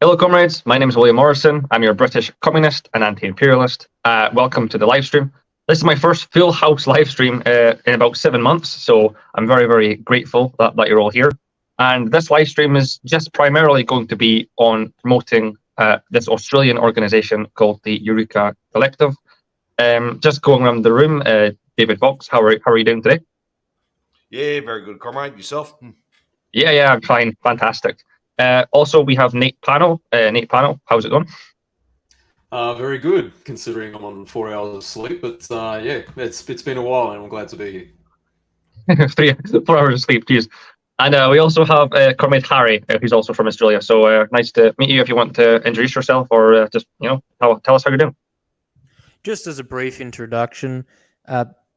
Hello, comrades. My name is William Morrison. I'm your British communist and anti-imperialist. Welcome to the live stream. This is my first full house live stream in about 7 months, so I'm very, very grateful that you're all here. And this live stream is just primarily going to be on promoting this Australian organisation called the Eureka Collective. Just going around the room, David Fox, how are you doing today? Yeah, very good, comrade. Yourself? Yeah, I'm fine. Fantastic. Also, we have Nate Panel. Nate Panel, how's it going? Very good, considering I'm on 4 hours of sleep. But yeah, it's been a while, and I'm glad to be here. 4 hours of sleep, geez. And we also have Comrades Harry, who's also from Australia. So nice to meet you. If you want to introduce yourself, or just tell us how you're doing. Just as a brief introduction,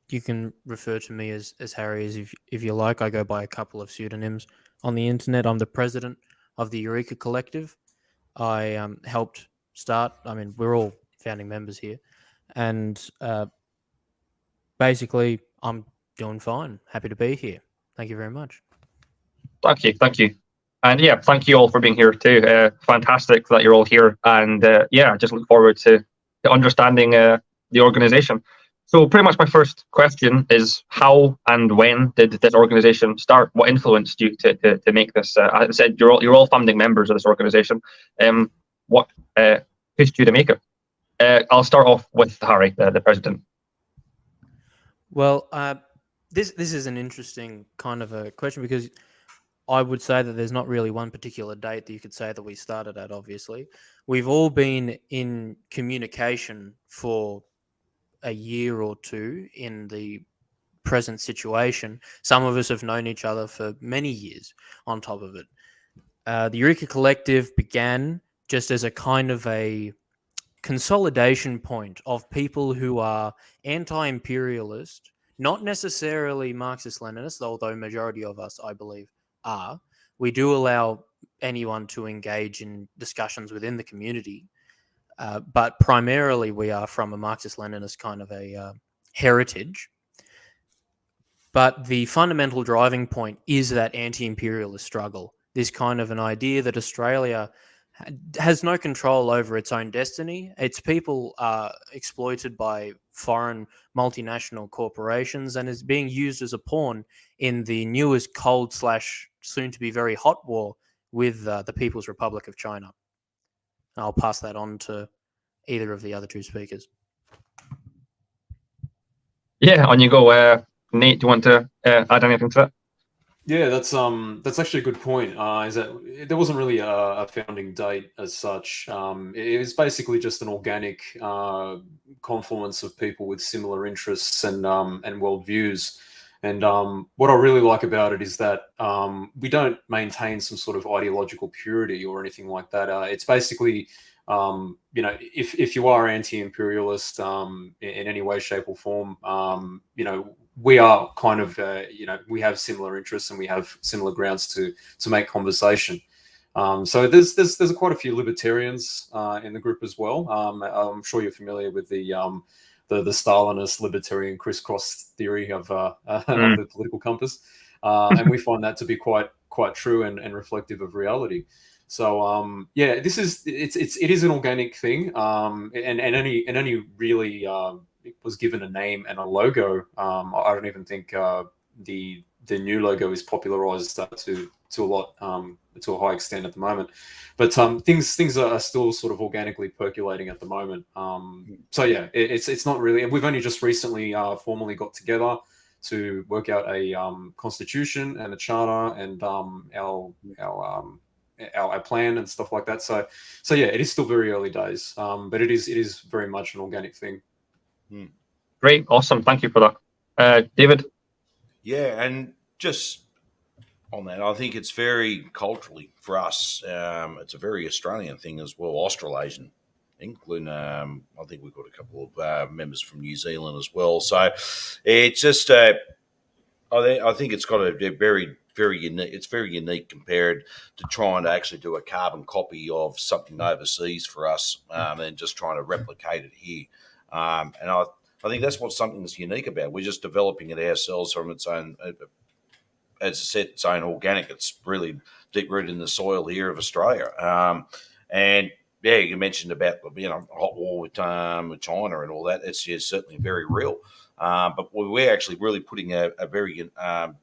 you can refer to me as Harry if you like. I go by a couple of pseudonyms on the internet. I'm the president of the Eureka Collective. I helped start. I mean, we're all founding members here, and basically, I'm doing fine. Happy to be here. Thank you very much. Thank you, and yeah, thank you all for being here too. Fantastic that you're all here, and yeah, just look forward to understanding the organization. So pretty much my first question is, how and when did this organization start? What influenced you to make this? I said you're all founding members of this organization. What pushed you to make it? I'll start off with Harry, the president. Well, this is an interesting kind of a question, because I would say that there's not really one particular date that you could say that we started at, obviously. We've all been in communication for a year or two in the present situation. Some of us have known each other for many years on top of it. The Eureka Collective began just as a kind of a consolidation point of people who are anti-imperialist, not necessarily Marxist-Leninist, although majority of us, I believe, are. We do allow anyone to engage in discussions within the community, but primarily we are from a Marxist-Leninist kind of a heritage. But the fundamental driving point is that anti-imperialist struggle, this kind of an idea that Australia has no control over its own destiny. Its people are exploited by foreign multinational corporations and is being used as a pawn in the newest cold / soon to be very hot war with the People's Republic of China. I'll pass that on to either of the other two speakers. Yeah, on you go. Nate, do you want to add anything to that? Yeah, that's actually a good point. Is that there wasn't really a founding date as such. It was basically just an organic confluence of people with similar interests and worldviews. And what I really like about it is that we don't maintain some sort of ideological purity or anything like that. It's basically, if you are anti-imperialist in any way, shape, or form, we are kind of, we have similar interests and we have similar grounds to make conversation. So there's quite a few libertarians in the group as well. I'm sure you're familiar with the Stalinist libertarian crisscross theory of the political compass, and we find that to be quite true and reflective of reality. So yeah, it is an organic thing, and only really was given a name and a logo. I don't even think the new logo is popularized to a lot, to a high extent at the moment. But things are still sort of organically percolating at the moment. So yeah, it's not really. We've only just recently formally got together to work out a constitution and a charter and our plan and stuff like that. So yeah, it is still very early days, but it is very much an organic thing. Great, awesome, thank you for that, David. Yeah, and just on that, I think it's very culturally for us. It's a very Australian thing as well, Australasian, including I think we've got a couple of members from New Zealand as well. So it's just I think it's got a very unique. It's very unique compared to trying to actually do a carbon copy of something overseas for us, and just trying to replicate it here. And I think that's something that's unique about it. We're just developing it ourselves from its own, as I said, its own organic. It's really deep rooted in the soil here of Australia. And yeah, you mentioned about hot war with China and all that. It's certainly very real. But we're actually really putting a very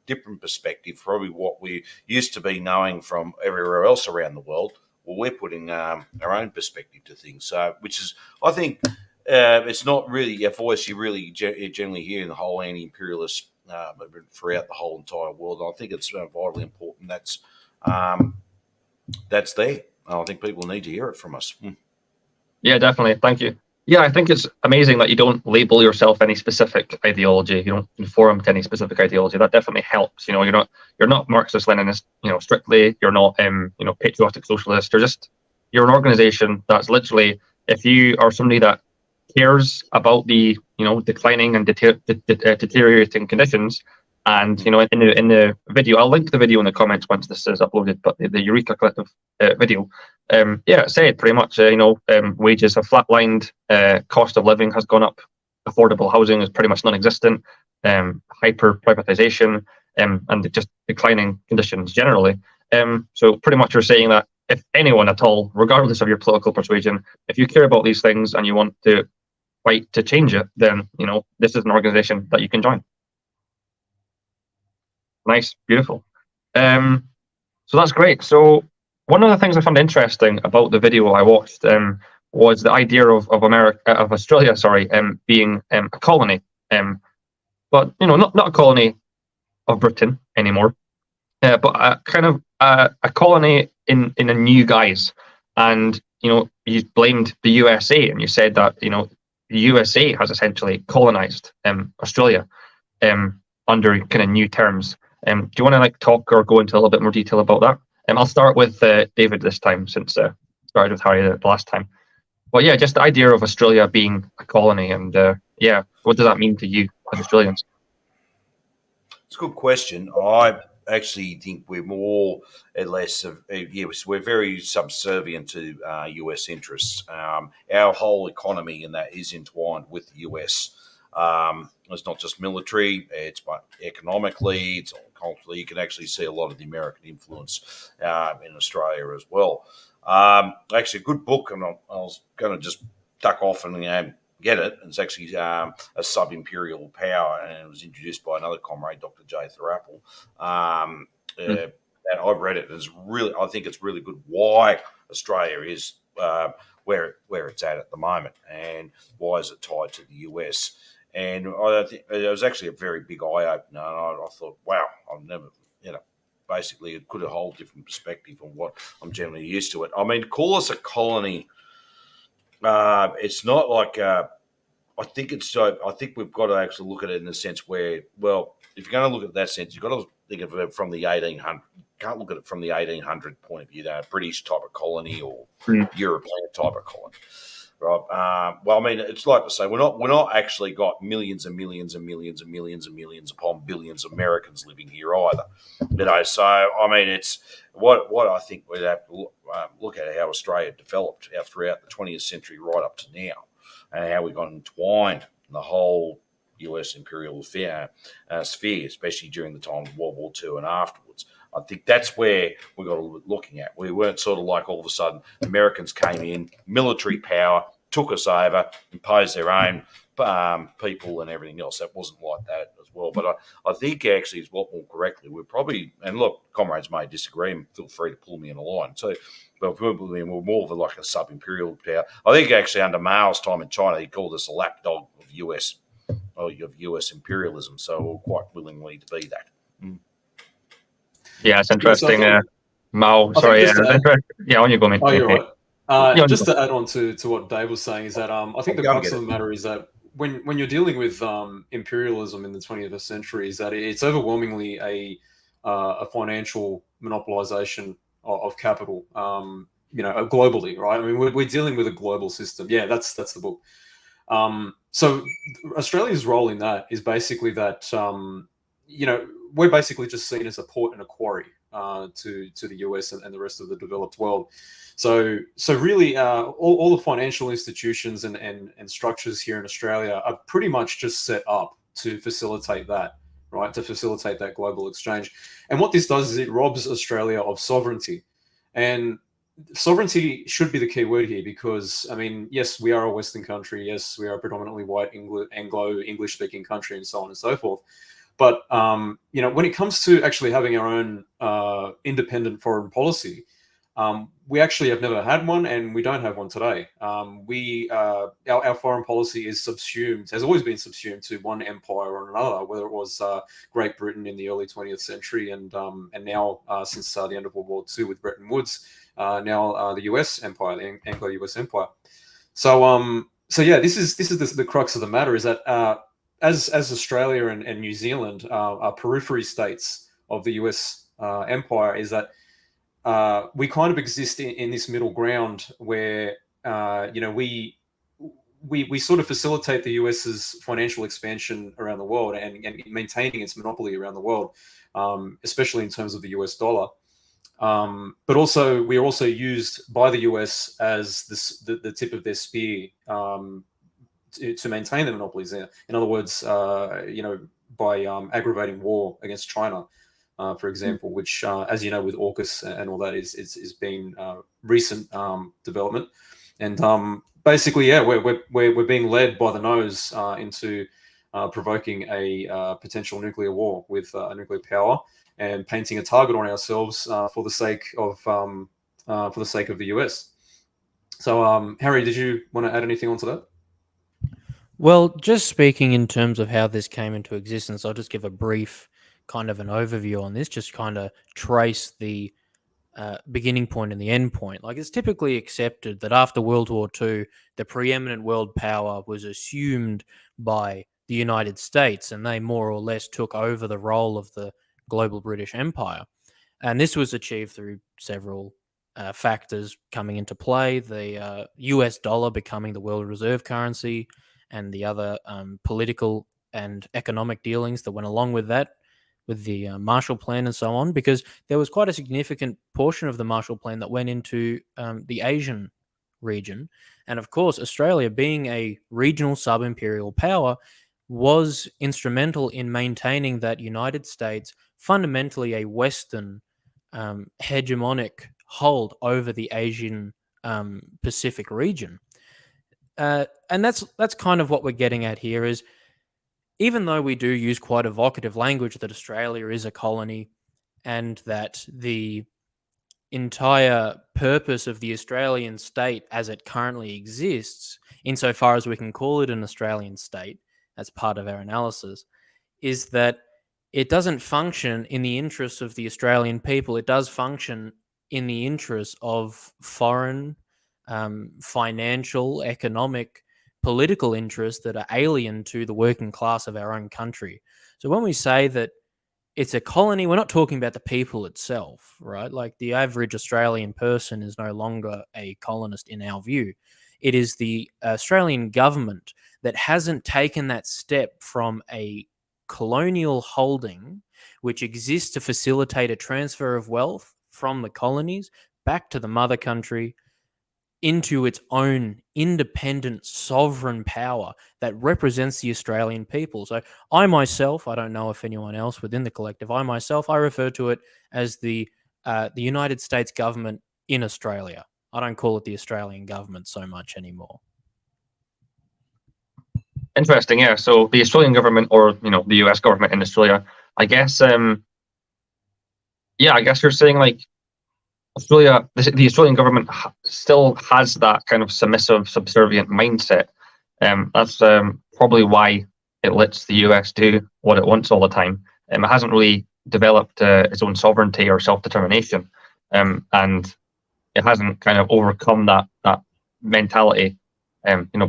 different perspective, probably what we used to be knowing from everywhere else around the world. Well, we're putting our own perspective to things. So, which is, I think, it's not really a voice you really generally hear in the whole anti-imperialist movement throughout the whole entire world. And I think it's vitally important that's there. I think people need to hear it from us. Yeah, definitely. Thank you. Yeah, I think it's amazing that you don't label yourself any specific ideology. You don't conform to any specific ideology. That definitely helps. You're not Marxist Leninist. Strictly. You're not patriotic socialist. You're an organization that's literally, if you are somebody that cares about the declining and deteriorating conditions. And in the video, I'll link the video in the comments once this is uploaded. But the Eureka Collective video, it said pretty much, wages have flatlined, cost of living has gone up, affordable housing is pretty much non-existent, hyper privatization, and just declining conditions generally. So pretty much you're saying that if anyone at all, regardless of your political persuasion, if you care about these things and you want to fight to change it, then this is an organization that you can join. Nice, beautiful. So that's great. So one of the things I found interesting about the video I watched was the idea of Australia, being a colony, but not a colony of Britain anymore, but a kind of a colony in a new guise. And you blamed the USA, and you said that the USA has essentially colonized Australia under kind of new terms. Do you want to talk or go into a little bit more detail about that? I'll start with David this time, since started with Harry the last time. But yeah, just the idea of Australia being a colony, and what does that mean to you as Australians? It's a good question. I actually think we're more or less we're very subservient to US interests. Our whole economy and that is entwined with the US. It's not just military, it's economically, it's culturally. You can actually see a lot of the American influence in Australia as well. Actually, a good book, and I was going to just duck off and get it. It's actually a sub-imperial power, and it was introduced by another comrade, Dr. Jay Thurapple. And I've read it. I think it's really good why Australia is where it's at the moment, and why is it tied to the US. And I think it was actually a very big eye opener. And I thought, wow, I've never, basically it could have a whole different perspective on what I'm generally used to it. I mean, call us a colony. It's not like I think we've got to actually look at it in the sense where, well, if you're going to look at that sense, you've got to think of it from the 1800. You can't look at it from the 1800 point of view, British type of colony or European type of colony. Right. Well, I mean, it's like to say we're not actually got millions and millions and millions and millions and millions upon billions of Americans living here either. So I mean, it's what I think we'd have to look at how Australia developed throughout the 20th century right up to now, and how we got entwined in the whole US imperial sphere, especially during the time of World War II and afterwards. I think that's where we got to be looking at. We weren't sort of like all of a sudden Americans came in, military power, took us over, imposed their own people and everything else. That wasn't like that as well. But I think actually is what more correctly. We're probably, and look, comrades may disagree and feel free to pull me in a line. So, but we're more of like a sub-imperial power. I think actually under Mao's time in China, he called us a lapdog of US imperialism. So we're quite willingly to be that. Yeah, it's interesting. Mao, sorry. Yeah, on you go, mate. Oh, you're right. Just to add on to what Dave was saying is that I think the crux of the matter is that when you're dealing with imperialism in the 20th century, is that it's overwhelmingly a financial monopolization of capital. Globally, right? I mean, we're dealing with a global system. Yeah, that's the book. So Australia's role in that is basically that we're basically just seen as a port and a quarry to the US and the rest of the developed world. So really, all the financial institutions and structures here in Australia are pretty much just set up to facilitate that, right? To facilitate that global exchange. And what this does is it robs Australia of sovereignty. And sovereignty should be the key word here, because I mean, yes, we are a Western country. Yes, we are a predominantly white Anglo English speaking country, and so on and so forth. But you know, when it comes to actually having our own independent foreign policy, we actually have never had one, and we don't have one today. Our foreign policy is subsumed, has always been subsumed to one empire or another, whether it was Great Britain in the early 20th century, and now since the end of World War II with Bretton Woods, now the US empire, the Anglo-US empire. So yeah, this is the crux of the matter, is that as Australia and New Zealand are periphery states of the US empire, is that we kind of exist in this middle ground where you know, we sort of facilitate the US's financial expansion around the world, and maintaining its monopoly around the world, especially in terms of the US dollar. But also, we are also used by the US as the tip of their spear to maintain the monopolies there. In other words, you know, by aggravating war against China, for example, which, as you know, with AUKUS and all that, is been recent development. And basically, yeah, we're being led by the nose into provoking a potential nuclear war with a nuclear power, and painting a target on ourselves for the sake of the US. So, Harry, did you want to add anything onto that? Well, just speaking in terms of how this came into existence, I'll just give a brief kind of an overview on this, just kind of trace the beginning point and the end point. Like, it's typically accepted that after World War II, the preeminent world power was assumed by the United States, and they more or less took over the role of the global British Empire. And this was achieved through several factors coming into play: the US dollar becoming the world reserve currency, and the other political and economic dealings that went along with that, with the Marshall Plan and so on, because there was quite a significant portion of the Marshall Plan that went into the Asian region. And of course, Australia, being a regional sub-imperial power, was instrumental in maintaining that United States, fundamentally a Western hegemonic hold over the Asian Pacific region. And that's kind of what we're getting at here, is even though we do use quite evocative language that Australia is a colony, and that the entire purpose of the Australian state as it currently exists, insofar as we can call it an Australian state as part of our analysis, is that it doesn't function in the interests of the Australian people. It does function in the interests of foreign financial, economic, political interests that are alien to the working class of our own country. So when we say that it's a colony, we're not talking about the people itself, right? Like, the average Australian person is no longer a colonist in our view. It is the Australian government that hasn't taken that step from a colonial holding, which exists to facilitate a transfer of wealth from the colonies back to the mother country, into its own independent sovereign power that represents the Australian people. So I myself, I don't know if anyone else within the collective, I refer to it as the United States government in Australia. I don't call it the Australian government so much anymore. Interesting, yeah. So the Australian government, or the US government in Australia, I guess, I guess you're saying, like, Australia, the Australian government still has that kind of submissive, subservient mindset. That's probably why it lets the US do what it wants all the time. It hasn't really developed its own sovereignty or self-determination, and it hasn't kind of overcome that mentality,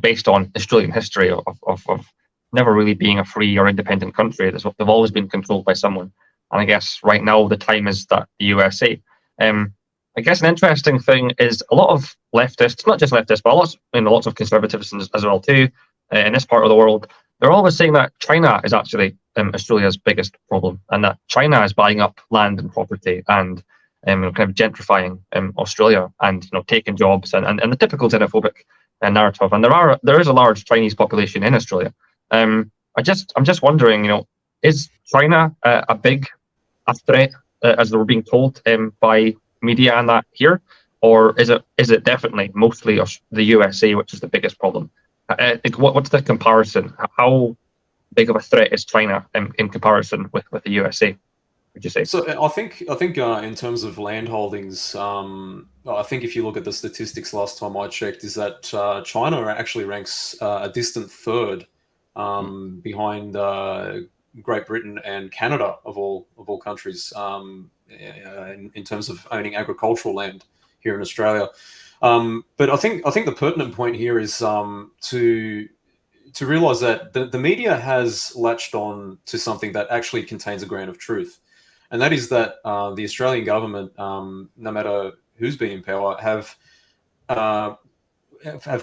based on Australian history of never really being a free or independent country. They've always been controlled by someone, and I guess right now the time is that the USA. I guess an interesting thing is a lot of leftists, not just leftists, but lots of conservatives as well too, in this part of the world, they're always saying that China is actually Australia's biggest problem, and that China is buying up land and property and kind of gentrifying Australia, and taking jobs, and the typical xenophobic narrative. And there is a large Chinese population in Australia. I'm just wondering, is China a threat, as they were being told by media and that here, or is it definitely mostly the USA, which is the biggest problem? What's the comparison? How big of a threat is China in comparison with the USA? Would you say? So I think in terms of land holdings, I think if you look at the statistics last time I checked, is that China actually ranks a distant third behind Great Britain and Canada of all countries in terms of owning agricultural land here in Australia. But I think the pertinent point here is to realize that the media has latched on to something that actually contains a grain of truth. And that is that the Australian government, no matter who's been in power, have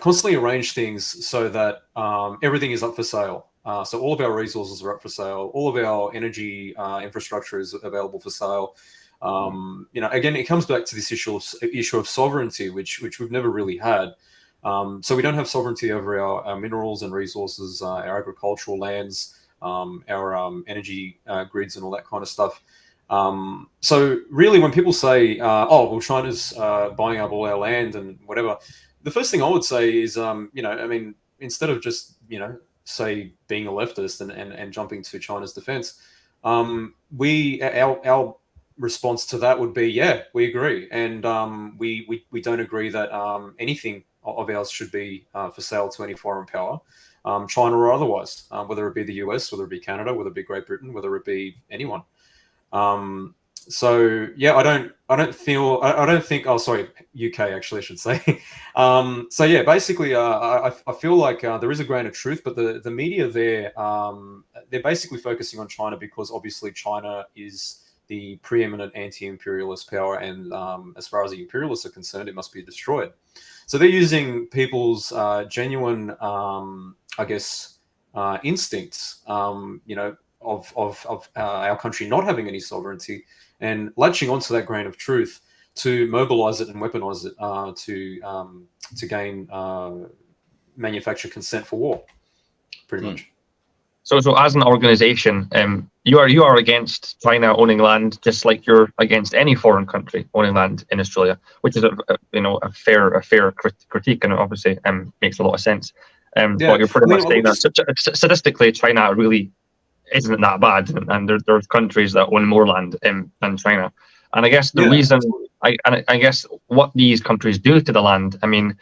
constantly arranged things so that everything is up for sale. So all of our resources are up for sale. All of our energy infrastructure is available for sale. Again, it comes back to this issue of sovereignty, which we've never really had. So we don't have sovereignty over our minerals and resources, our agricultural lands, our energy grids, and all that kind of stuff. So really, when people say, "Oh, well, China's buying up all our land and whatever," the first thing I would say is, instead of just say being a leftist and jumping to China's defense, our response to that would be, yeah, we agree, and we don't agree that anything of ours should be for sale to any foreign power, China or otherwise, whether it be the US, whether it be Canada, whether it be Great Britain, whether it be anyone. So yeah, I don't think. Oh, sorry, UK actually, I should say. So yeah, basically, I feel like there is a grain of truth, but the media there, they're basically focusing on China because obviously China is the preeminent anti-imperialist power, and as far as the imperialists are concerned, it must be destroyed. So they're using people's genuine, instincts, of our country not having any sovereignty, and latching onto that grain of truth to mobilize it and weaponize it to gain manufacture consent for war, pretty much. So as an organization, you are against China owning land, just like you're against any foreign country owning land in Australia, which is a fair critique, and obviously makes a lot of sense. But you're pretty much saying that statistically, China really isn't that bad, and there's countries that own more land than China. And I guess the reason, I guess what these countries do to the land, I mean,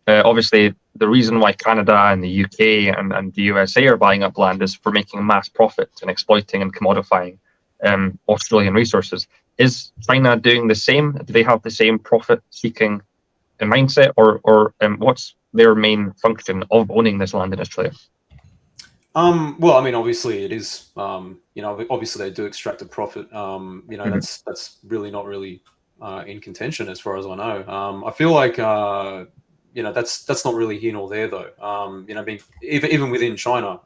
obviously the reason why Canada and the UK and the USA are buying up land is for making mass profits and exploiting and commodifying Australian resources. Is China doing the same? Do they have the same profit-seeking mindset, or what's their main function of owning this land in Australia? Well, I mean, obviously it is, obviously they do extract a profit. That's really not really in contention as far as I know. I feel like, that's not really here nor there though. I mean, even within China,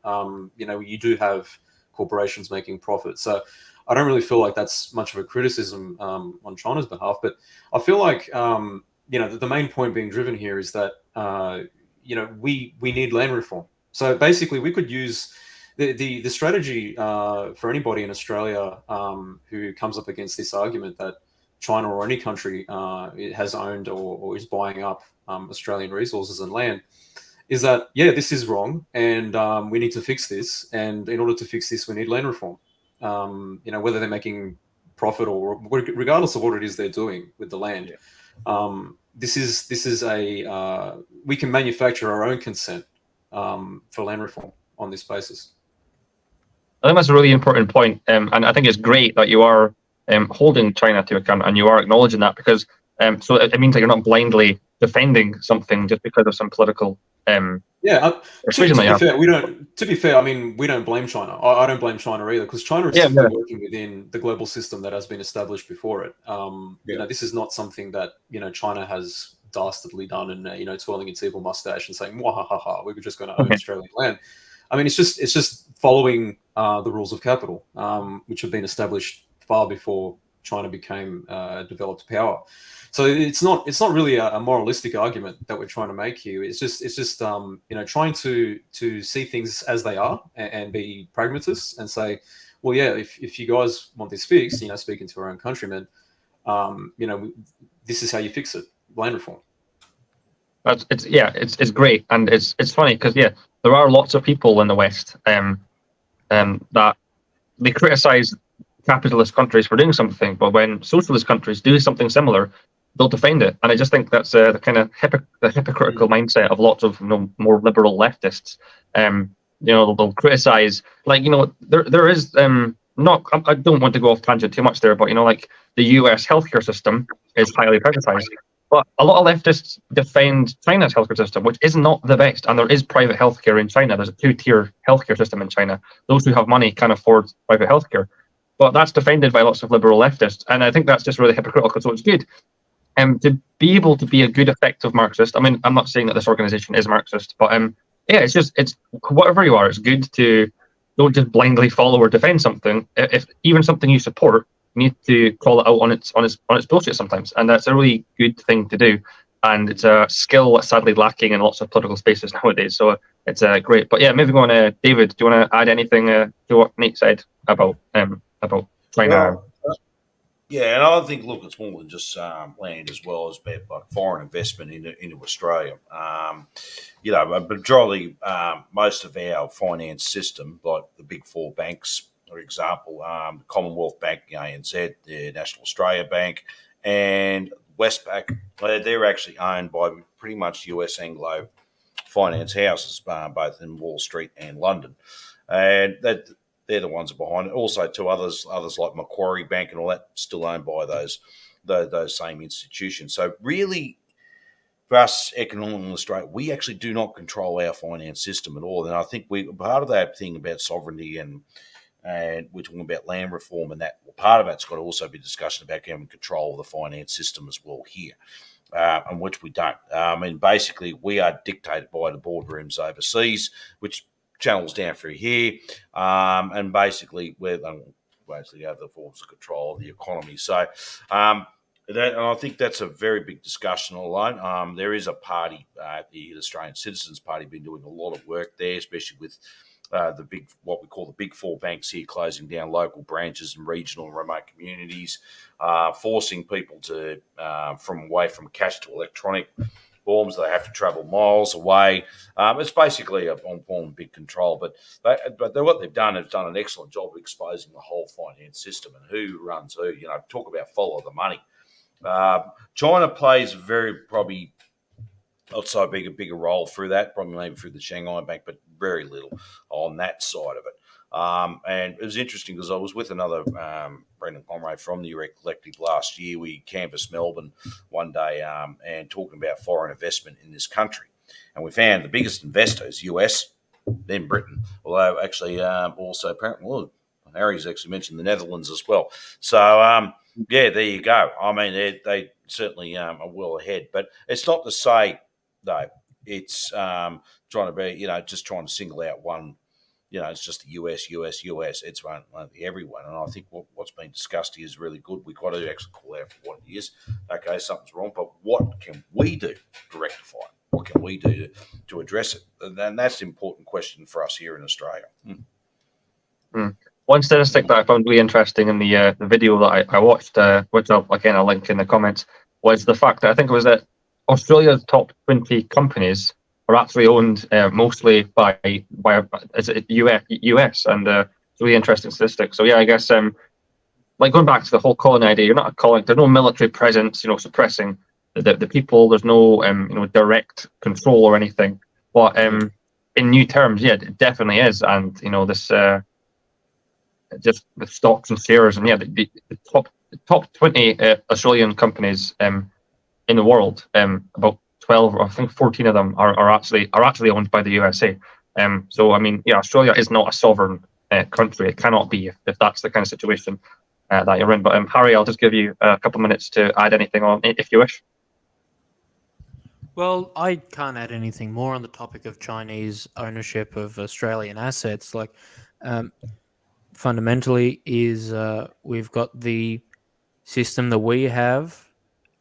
you do have corporations making profit. So I don't really feel like that's much of a criticism on China's behalf. But I feel like, the main point being driven here is that, we need land reform. So basically, we could use the strategy for anybody in Australia who comes up against this argument that China or any country has owned or is buying up Australian resources and land, is that, yeah, this is wrong, and we need to fix this. And in order to fix this, we need land reform. Whether they're making profit or regardless of what it is they're doing with the land, this is we can manufacture our own consent for land reform on this basis. I think that's a really important point, and I think it's great that you are holding China to account and you are acknowledging that, because so it means that you're not blindly defending something just because of some political to be fair, I mean, we don't blame China. I don't blame China either, because China is simply working within the global system that has been established before it. This is not something that China has dastardly done and twirling its evil mustache and saying, "Wahahaha, we were just going to own Australian land." I mean, it's just following the rules of capital, which have been established far before China became a developed power. So it's not really a moralistic argument that we're trying to make here. It's just trying to see things as they are and be pragmatists and say, well, yeah, if you guys want this fixed, speaking to our own countrymen, this is how you fix it. land reform. It's great, and it's funny because there are lots of people in the West that they criticize capitalist countries for doing something, but when socialist countries do something similar, they'll defend it. And I just think that's the kind of the hypocritical mindset of lots of more liberal leftists. They'll criticize, like, there is not. I don't want to go off tangent too much there, but like the U.S. healthcare system is highly privatized. But a lot of leftists defend China's healthcare system, which is not the best. And there is private healthcare in China. There's a two-tier healthcare system in China. Those who have money can afford private healthcare. But that's defended by lots of liberal leftists. And I think that's just really hypocritical. So it's good to be able to be a good, effective Marxist. I mean, I'm not saying that this organization is Marxist, but it's whatever you are, it's good to don't just blindly follow or defend something. If even something you support, you need to call it out on its bullshit sometimes, and that's a really good thing to do. And it's a skill that's sadly lacking in lots of political spaces nowadays. So it's great. But moving on, David, do you want to add anything to what Nate said about China? Well, yeah, and I think, look, it's more than just land as well as like foreign investment into Australia. Majority, most of our finance system, like the big four banks, for example, the Commonwealth Bank, ANZ, the National Australia Bank, and Westpac, they're actually owned by pretty much US Anglo finance houses, both in Wall Street and London, and that. They're the ones behind it. Also, to others like Macquarie Bank and all that, still owned by those same institutions. So really, for us, economically in Australia, we actually do not control our finance system at all. And I think part of that thing about sovereignty and we're talking about land reform, and that part of that's got to also be discussion about having control of the finance system as well here, and which we don't. Basically, we are dictated by the boardrooms overseas, which channels down through here, and basically we have the forms of control of the economy. So, and I think that's a very big discussion alone. There is a party, the Australian Citizens Party, been doing a lot of work there, especially with what we call the big four banks here, closing down local branches in regional and remote communities, forcing people to away from cash to electronic forms. They have to travel miles away. It's basically a big control, but what they've done is done an excellent job of exposing the whole finance system and who runs who. Talk about follow the money. China plays probably not so bigger role through that, probably maybe through the Shanghai Bank, but very little on that side of it. And it was interesting because I was with another Brendan Comrade from the Eureka Collective last year. We canvassed Melbourne one day and talking about foreign investment in this country. And we found the biggest investor is US, then Britain, although actually also apparently, Harry's actually mentioned the Netherlands as well. So, there you go. I mean, they certainly are well ahead. But it's not to say, though, it's trying to be, just trying to single out one. It's just the US. It's one everyone. And I think what's been discussed here is really good. We've got to actually call out for what it is. Okay, something's wrong, but what can we do to rectify it? What can we do to address it? And that's the important question for us here in Australia. One statistic that I found really interesting in the video that I watched, which I'll link in the comments, was the fact that I think it was that Australia's top 20 companies are actually owned mostly by US, and it's a really interesting statistic. So I guess like going back to the whole colony idea, you're not a colony. There's no military presence, suppressing the people. There's no direct control or anything. But in new terms, it definitely is. And this just the stocks and shares, and the top 20 Australian companies in the world, about 12 or I think 14 of them are actually owned by the USA. So I mean, Australia is not a sovereign country. It cannot be if that's the kind of situation that you're in. But Harry, I'll just give you a couple of minutes to add anything on if you wish. Well, I can't add anything more on the topic of Chinese ownership of Australian assets. Like, fundamentally, is we've got the system that we have,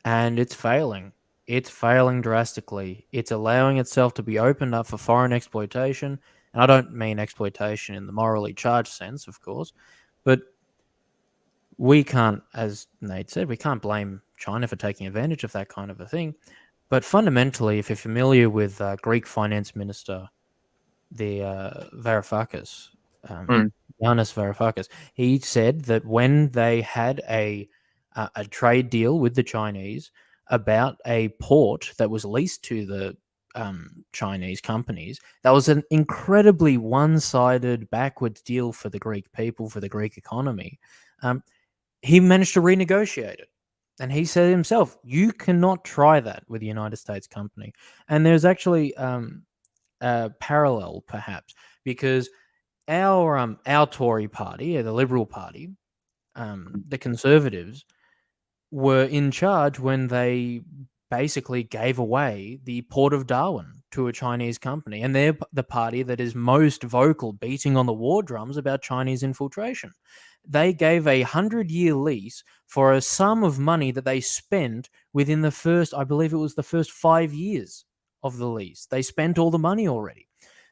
and it's failing. It's failing drastically. It's allowing itself to be opened up for foreign exploitation. And I don't mean exploitation in the morally charged sense, of course, but we can't, as Nate said, we can't blame China for taking advantage of that kind of a thing. But fundamentally, if you're familiar with Greek finance minister, the Varoufakis, Mm. Yanis Varoufakis, he said that when they had a trade deal with the Chinese about a port that was leased to the Chinese companies, that was an incredibly one-sided, backwards deal for the Greek people, for the Greek economy. He managed to renegotiate it. And he said himself, you cannot try that with a United States company. And there's actually a parallel, perhaps, because our Tory party, the Liberal Party, the Conservatives, were in charge when they basically gave away the Port of Darwin to a Chinese company. And they're the party that is most vocal, beating on the war drums about Chinese infiltration. They gave a 100-year lease for a sum of money that they spent within the first, I believe it was the first 5 years of the lease. They spent all the money already.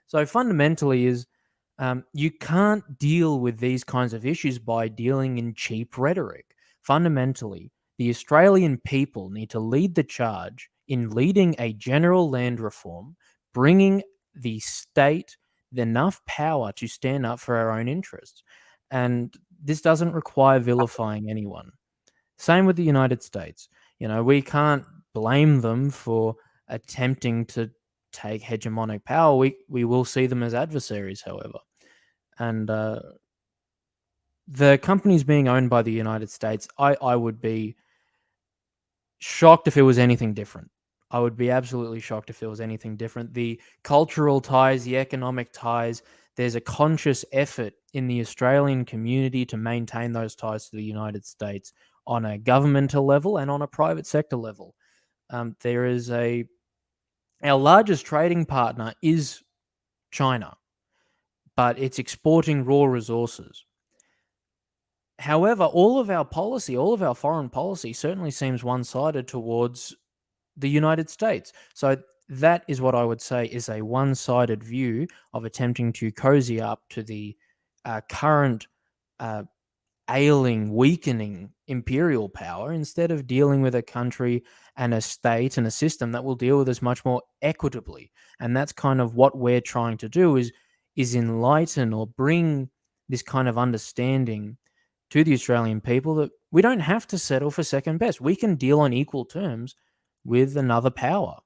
So fundamentally is you can't deal with these kinds of issues by dealing in cheap rhetoric. Fundamentally, the Australian people need to lead the charge in leading a general land reform, bringing the state enough power to stand up for our own interests. And this doesn't require vilifying anyone. Same with the United States. You know, we can't blame them for attempting to take hegemonic power. We will see them as adversaries, however. And the companies being owned by the United States, I would be shocked if it was anything different. I would be absolutely shocked if there was anything different. The cultural ties, the economic ties, there's a conscious effort in the Australian community to maintain those ties to the United States on a governmental level and on a private sector level. There is our largest trading partner is China, but it's exporting raw resources. However, all of our policy, all of our foreign policy certainly seems one-sided towards the United States. So that is what I would say is a one-sided view of attempting to cozy up to the current ailing, weakening imperial power instead of dealing with a country and a state and a system that will deal with us much more equitably. And that's kind of what we're trying to do is enlighten or bring this kind of understanding to the Australian people that we don't have to settle for second best. We can deal on equal terms with another power.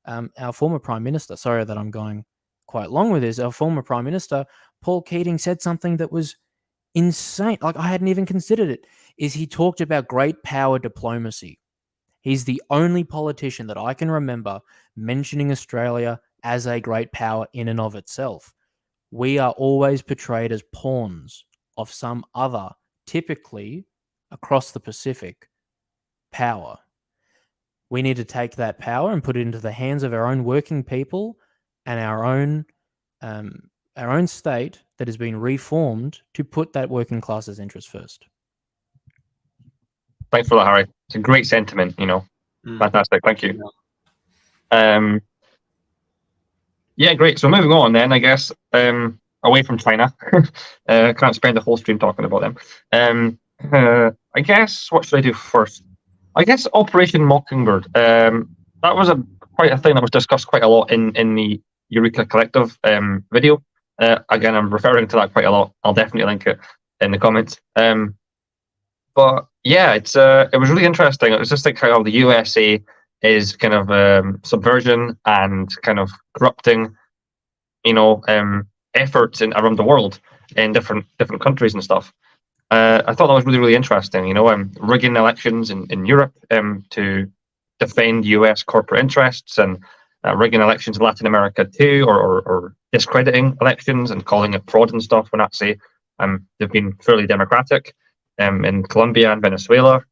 Our former Prime Minister, sorry that I'm going quite long with this, our former Prime Minister, Paul Keating, said something that was insane. Like, I hadn't even considered it, is he talked about great power diplomacy. He's the only politician that I can remember mentioning Australia as a great power in and of itself. We are always portrayed as pawns of some other, typically across the Pacific, power. We need to take that power and put it into the hands of our own working people and our own state that has been reformed to put that working class's interest first. Thanks for that, Harry. It's a great sentiment, you know. Fantastic. Thank you. Yeah, great. So moving on then, I guess, away from China. Can't spend the whole stream talking about them. I guess, what should I do first? I guess Operation Mockingbird. That was quite a thing that was discussed quite a lot in the Eureka Collective video. Again, I'm referring to that quite a lot. I'll definitely link it in the comments. But yeah, it was really interesting. It was just like how the USA is kind of subversion and kind of corrupting, you know, efforts around the world in different countries and stuff. I thought that was really, really interesting. You know, rigging elections in Europe to defend US corporate interests, and rigging elections in Latin America too, or discrediting elections and calling it fraud and stuff, when actually they've been fairly democratic. In Colombia and Venezuela,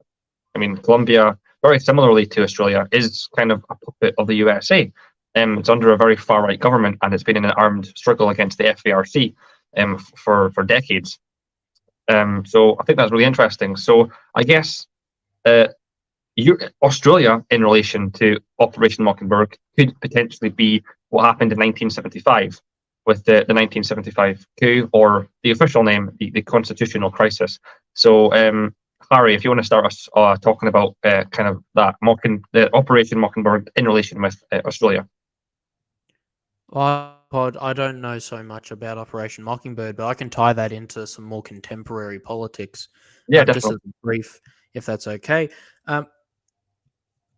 I mean, Colombia, very similarly to Australia, is kind of a puppet of the USA. It's under a very far-right government, and it's been in an armed struggle against the FARC for decades. So I think that's really interesting. So I guess Australia, in relation to Operation Mockingbird, could potentially be what happened in 1975 with the 1975 coup, or the official name, the constitutional crisis. So Harry, if you want to start us talking about kind of that the Operation Mockingbird in relation with Australia. I don't know so much about Operation Mockingbird, but I can tie that into some more contemporary politics. Yeah, Just definitely. as a brief, if that's okay.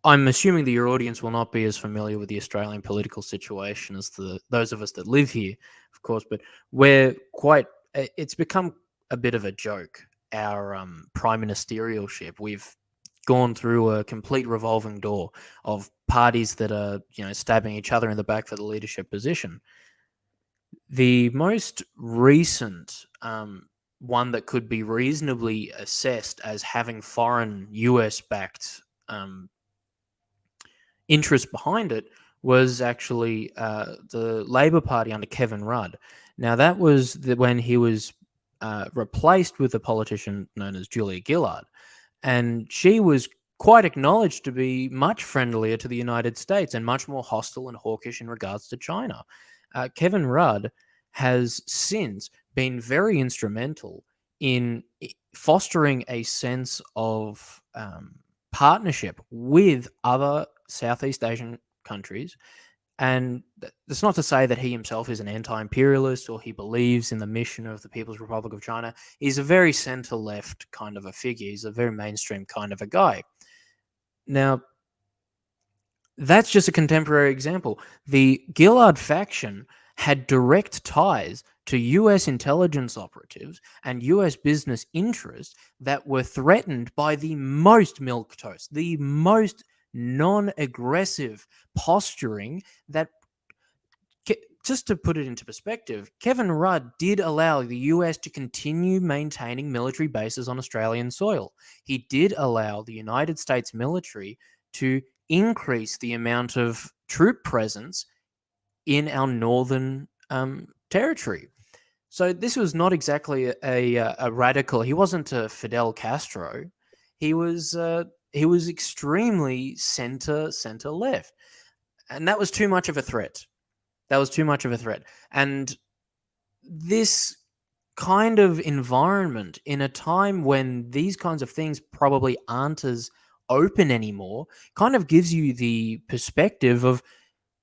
I'm assuming that your audience will not be as familiar with the Australian political situation as those of us that live here, of course, but it's become a bit of a joke, our prime ministerialship. We've gone through a complete revolving door of parties that are, stabbing each other in the back for the leadership position. The most recent one that could be reasonably assessed as having foreign US-backed interest behind it was actually the Labor Party under Kevin Rudd. Now, that was when he was replaced with a politician known as Julia Gillard, and she was quite acknowledged to be much friendlier to the United States and much more hostile and hawkish in regards to China. Kevin Rudd has since been very instrumental in fostering a sense of partnership with other Southeast Asian countries. And that's not to say that he himself is an anti-imperialist or he believes in the mission of the People's Republic of China. He's a very center-left kind of a figure. He's a very mainstream kind of a guy. Now, that's just a contemporary example. The Gillard faction had direct ties to US intelligence operatives and US business interests that were threatened by the most milquetoast, the most non-aggressive posturing that, just to put it into perspective, Kevin Rudd did allow the US to continue maintaining military bases on Australian soil. He did allow the United States military to increase the amount of troop presence in our northern territory. So this was not exactly a radical. He wasn't a Fidel Castro. He was extremely center left, and that was too much of a threat. And this kind of environment in a time when these kinds of things probably aren't as open anymore kind of gives you the perspective of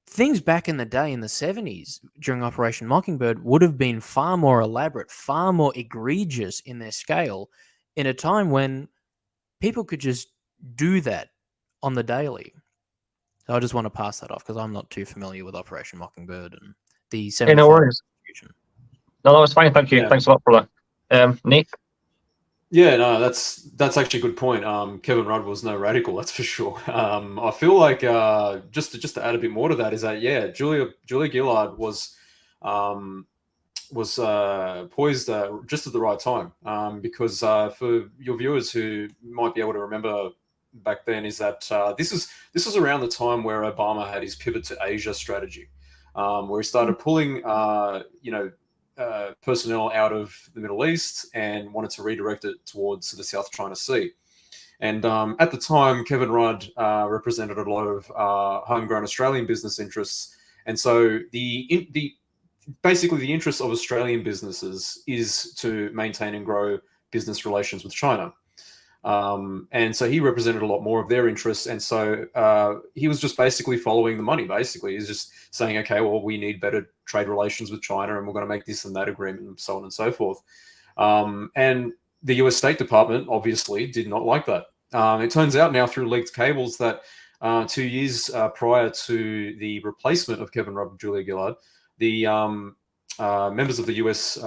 things back in the day in the 70s during Operation Mockingbird would have been far more elaborate, far more egregious in their scale in a time when people could just do that on the daily. So I just want to pass that off because I'm not too familiar with Operation Mockingbird and the 75 no worries. Constitution. No, that was fine. Thank you. Yeah. Thanks a lot for that. Nate? Yeah, no, that's actually a good point. Kevin Rudd was no radical, that's for sure. I feel like just to add a bit more to that is that Julia Gillard was poised just at the right time, because for your viewers who might be able to remember back then is that this was around the time where Obama had his pivot to Asia strategy, where he started pulling personnel out of the Middle East and wanted to redirect it towards the South China Sea. And at the time, Kevin Rudd represented a lot of homegrown Australian business interests. And so basically the interest of Australian businesses is to maintain and grow business relations with China. And so he represented a lot more of their interests. And so he was just basically following the money, basically. He's just saying, okay, well, we need better trade relations with China and we're going to make this and that agreement and so on and so forth. And the US State Department obviously did not like that. It turns out now through leaked cables that 2 years prior to the replacement of Kevin Rudd and Julia Gillard, the members of the US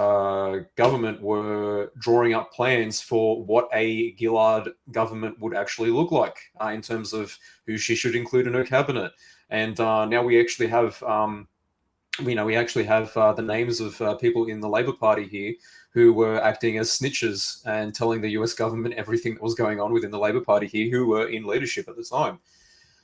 government were drawing up plans for what a Gillard government would actually look like in terms of who she should include in her cabinet. And now we actually have, the names of people in the Labor Party here who were acting as snitches and telling the US government everything that was going on within the Labor Party here, who were in leadership at the time.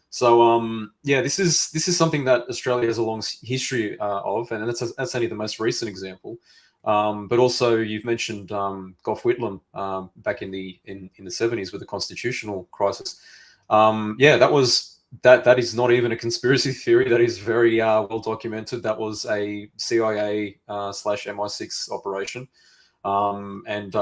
So this is something that Australia has a long history of, and that's only the most recent example. But also you've mentioned Gough Whitlam back in the 70s with the constitutional crisis. That is not even a conspiracy theory. That is very well documented. That was a CIA /MI6 operation, and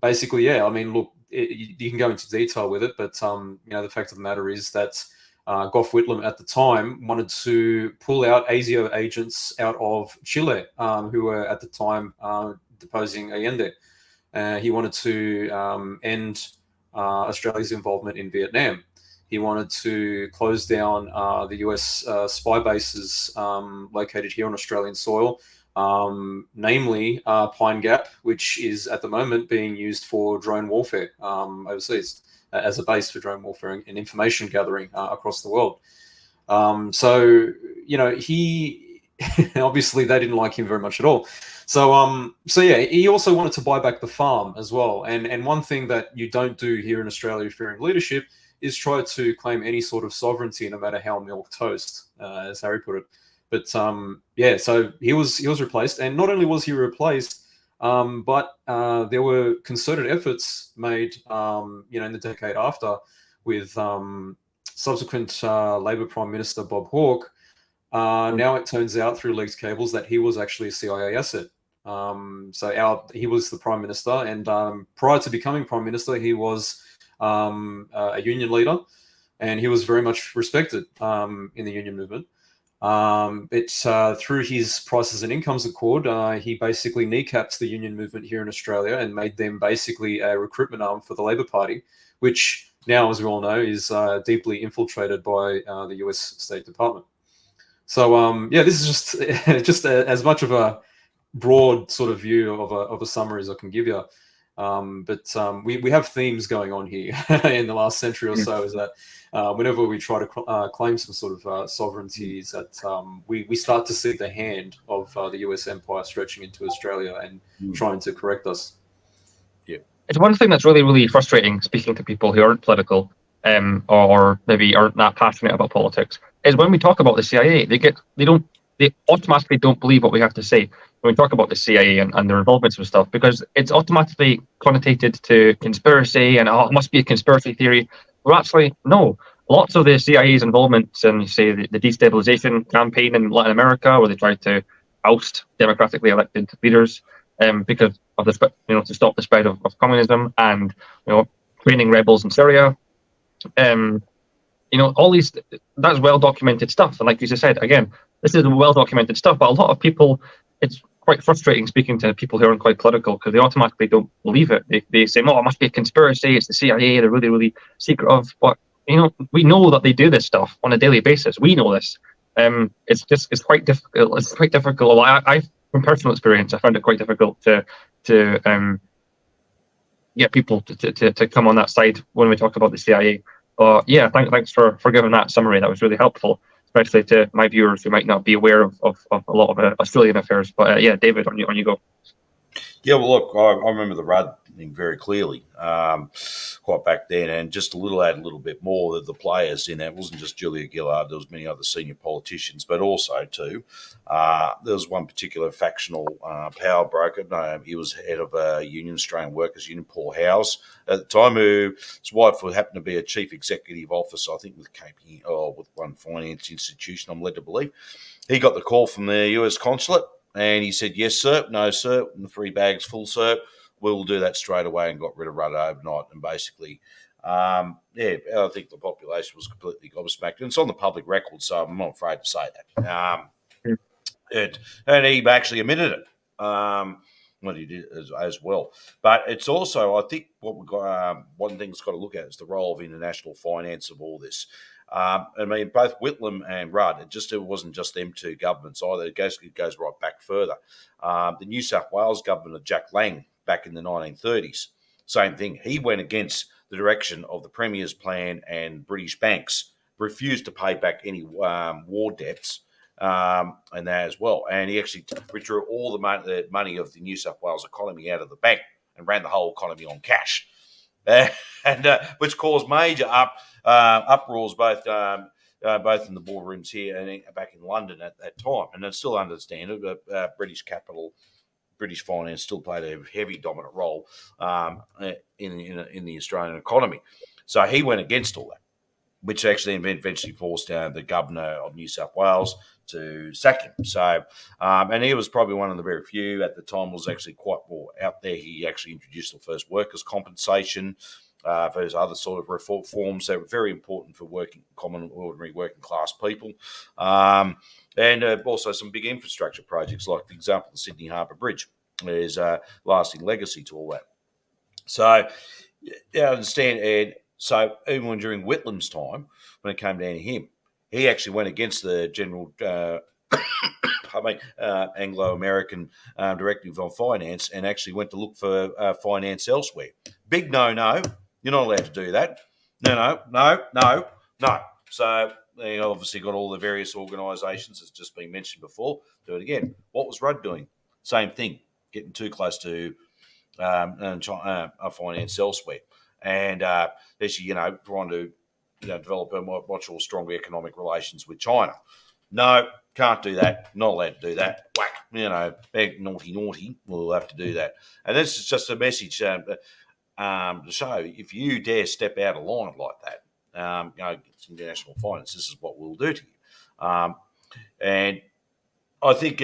basically, I mean, look, you can go into detail with it, but the fact of the matter is that Gough Whitlam at the time wanted to pull out ASIO agents out of Chile, who were at the time deposing Allende. He wanted to end Australia's involvement in Vietnam. He wanted to close down the US spy bases located here on Australian soil, namely Pine Gap, which is at the moment being used for drone warfare overseas as a base for drone warfare and information gathering across the world. So he obviously they didn't like him very much at all. So yeah, he also wanted to buy back the farm as well. And one thing that you don't do here in Australia if you're in leadership is try to claim any sort of sovereignty, no matter how milk toast, as Harry put it. But yeah, so he was replaced, and not only was he replaced, but there were concerted efforts made, in the decade after, with subsequent Labor Prime Minister Bob Hawke. Now it turns out through leaked cables that he was actually a CIA asset. He was the Prime Minister, and prior to becoming Prime Minister, he was a union leader, and he was very much respected in the union movement. But through his Prices and Incomes Accord, he basically kneecapped the union movement here in Australia and made them basically a recruitment arm for the Labor Party, which now, as we all know, is deeply infiltrated by the US State Department. So yeah, this is just as much of a broad sort of view of a summary as I can give you. But we have themes going on here in the last century or so, is that whenever we try to claim some sort of sovereignty, is that we start to see the hand of the US empire stretching into Australia and trying to correct us. Yeah, it's one thing that's really, really frustrating speaking to people who aren't political or maybe aren't that passionate about politics, is when we talk about the CIA, they automatically don't believe what we have to say when we talk about the CIA and their involvements with stuff, because it's automatically connotated to conspiracy and it must be a conspiracy theory. Well, actually, no. Lots of the CIA's involvements in, say, the destabilization campaign in Latin America, where they tried to oust democratically elected leaders because of the to stop the spread of communism, and training rebels in Syria. All these, that's well documented stuff. And like you just said, again, this is well documented stuff, but a lot of people, it's quite frustrating speaking to people who aren't quite political, because they automatically don't believe it. They say, no, it must be a conspiracy, it's the CIA, they're really, really secretive. But we know that they do this stuff on a daily basis. We know this. It's quite difficult. It's quite difficult. I from personal experience, I found it quite difficult to get people to come on that side when we talk about the CIA. But yeah, thanks for giving that summary. That was really helpful, especially to my viewers who might not be aware of a lot of Australian affairs. But yeah, David, on you go. Yeah, well, look, I remember the Rudd thing very clearly, quite back then, and just a little bit more of the players in it. It wasn't just Julia Gillard. There was many other senior politicians, but also too, there was one particular factional power broker. He was head of a union, Australian Workers Union, Paul Howes, at the time, his wife happened to be a chief executive officer, I think, with with one finance institution, I'm led to believe. He got the call from the US consulate, and he said, yes, sir, no, sir, and the 3 bags full, sir. We'll do that straight away, and got rid of Rudd overnight. And basically, I think the population was completely gobsmacked. And it's on the public record, so I'm not afraid to say that. And he actually admitted it, what he did as well. But it's also, I think, what we've got, one thing that's got to look at is the role of international finance of all this. I mean, both Whitlam and Rudd, it wasn't just them two governments either. It goes right back further. The New South Wales government of Jack Lang back in the 1930s, same thing. He went against the direction of the Premier's plan, and British banks refused to pay back any war debts and that as well. And he actually withdrew all the money of the New South Wales economy out of the bank and ran the whole economy on cash. Which caused major uproars both in the boardrooms here and back in London at that time. And it's still understandable, but British finance still played a heavy dominant role in the Australian economy. So he went against all that, which actually eventually forced the governor of New South Wales to sack him. So, and he was probably one of the very few at the time, was actually quite more out there. He actually introduced the first workers' compensation those other sort of reforms that are very important for ordinary working class people. And also some big infrastructure projects, like the example of the Sydney Harbour Bridge. There's a lasting legacy to all that. So, I understand, Ed. So even during Whitlam's time, when it came down to him, he actually went against the general Anglo-American directive on finance, and actually went to look for finance elsewhere. Big no. You're not allowed to do that. No. So obviously got all the various organisations that's just been mentioned before. Do it again. What was Rudd doing? Same thing. Getting too close to finance elsewhere, and actually, trying to develop much more stronger economic relations with China. No, can't do that. Not allowed to do that. Whack. Big naughty. We'll have to do that. And this is just a message to show, if you dare step out of line like that, it's international finance. This is what we'll do to you. And I think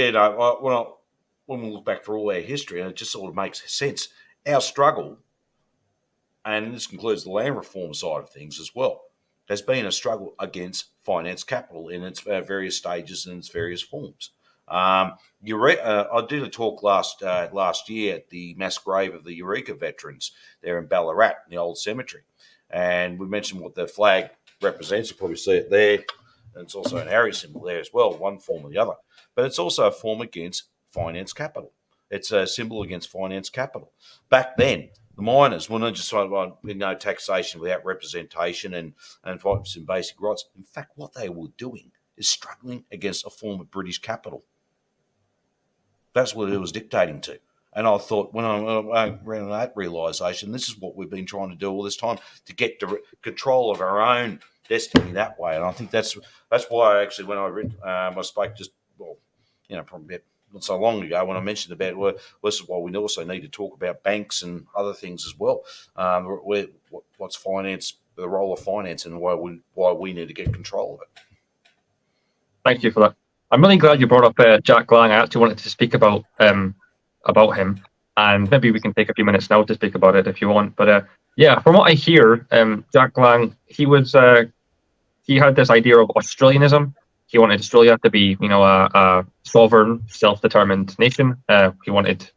when we look back for all our history, and it just sort of makes sense, our struggle, and this includes the land reform side of things as well, has been a struggle against finance capital in its various stages and its various forms. I did a talk last year at the mass grave of the Eureka veterans there in Ballarat, in the old cemetery, and we mentioned what the flag represents. You probably see it there, and it's also an Harry symbol there as well, one form or the other. But it's also a form against finance capital. It's a symbol against finance capital. Back then, the miners were not just with no taxation, without representation, and fighting some basic rights. In fact, what they were doing is struggling against a form of British capital. That's what it was dictating to. And I thought, when I ran that realisation, this is what we've been trying to do all this time, to get control of our own destiny that way. And I think that's why actually, when I spoke probably not so long ago, when I mentioned about, well, this is why we also need to talk about banks and other things as well. What's finance, the role of finance, and why we need to get control of it. Thank you for that. I'm really glad you brought up Jack Lang. I actually wanted to speak about him, and maybe we can take a few minutes now to speak about it if you want. But from what I hear, Jack Lang, he had this idea of Australianism. He wanted Australia to be, a sovereign, self-determined nation. He wanted,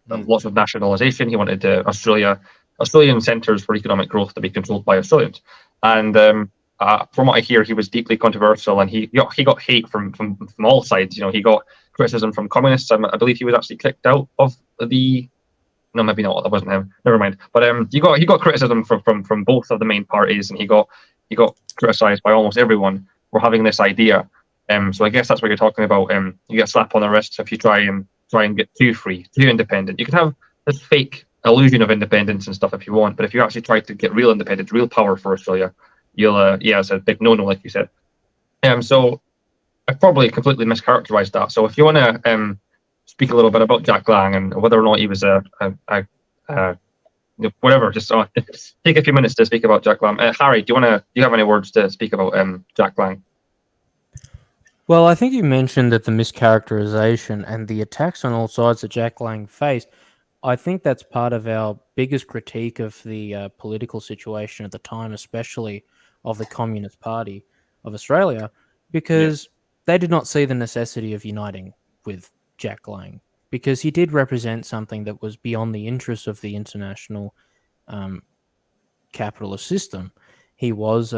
lots of nationalisation. He wanted Australian centres for economic growth to be controlled by Australians. And from what I hear, he was deeply controversial, and he got hate from all sides. He got criticism from communists. I believe he was actually kicked out of the. No, maybe not. That wasn't him. Never mind. But he got criticism from both of the main parties, and he got criticised by almost everyone for having this idea. So I guess that's what you're talking about. You get a slap on the wrist if you try and get too free, too independent. You can have this fake illusion of independence and stuff if you want, but if you actually try to get real independence, real power for Australia, you'll it's a big no-no, like you said. So I probably completely mischaracterized that. So if you want to speak a little bit about Jack Lang and whether or not he was whatever, just take a few minutes to speak about Jack Lang. Harry, do you have any words to speak about Jack Lang? Well, I think you mentioned that the mischaracterization and the attacks on all sides that Jack Lang faced, I think that's part of our biggest critique of the political situation at the time, especially of the Communist Party of Australia, because they did not see the necessity of uniting with Jack Lang, because he did represent something that was beyond the interests of the international capitalist system. He was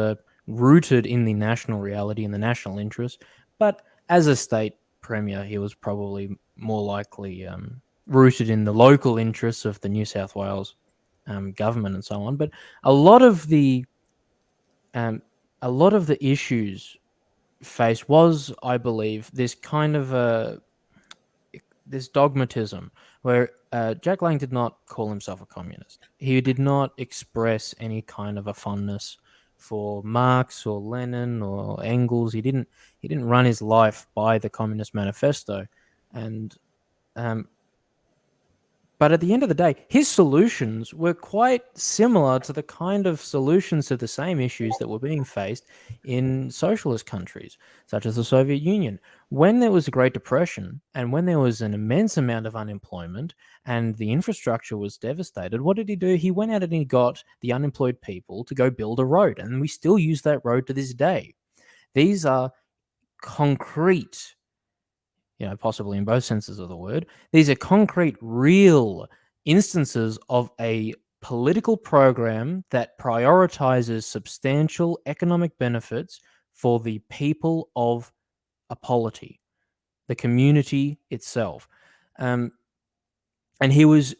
rooted in the national reality and the national interest, but as a state premier, he was probably more likely rooted in the local interests of the New South Wales government and so on. But a lot of the issues faced was, I believe, this kind of this dogmatism where Jack Lang did not call himself a communist. He did not express any kind of a fondness for Marx or Lenin or Engels. He didn't run his life by the Communist Manifesto, and but But at the end of the day, his solutions were quite similar to the kind of solutions to the same issues that were being faced in socialist countries, such as the Soviet Union. When there was a Great Depression and when there was an immense amount of unemployment and the infrastructure was devastated, what did he do? He went out and he got the unemployed people to go build a road, and we still use that road to this day. These are concrete, possibly in both senses of the word, these are concrete, real instances of a political program that prioritizes substantial economic benefits for the people of a polity, the community itself. And he was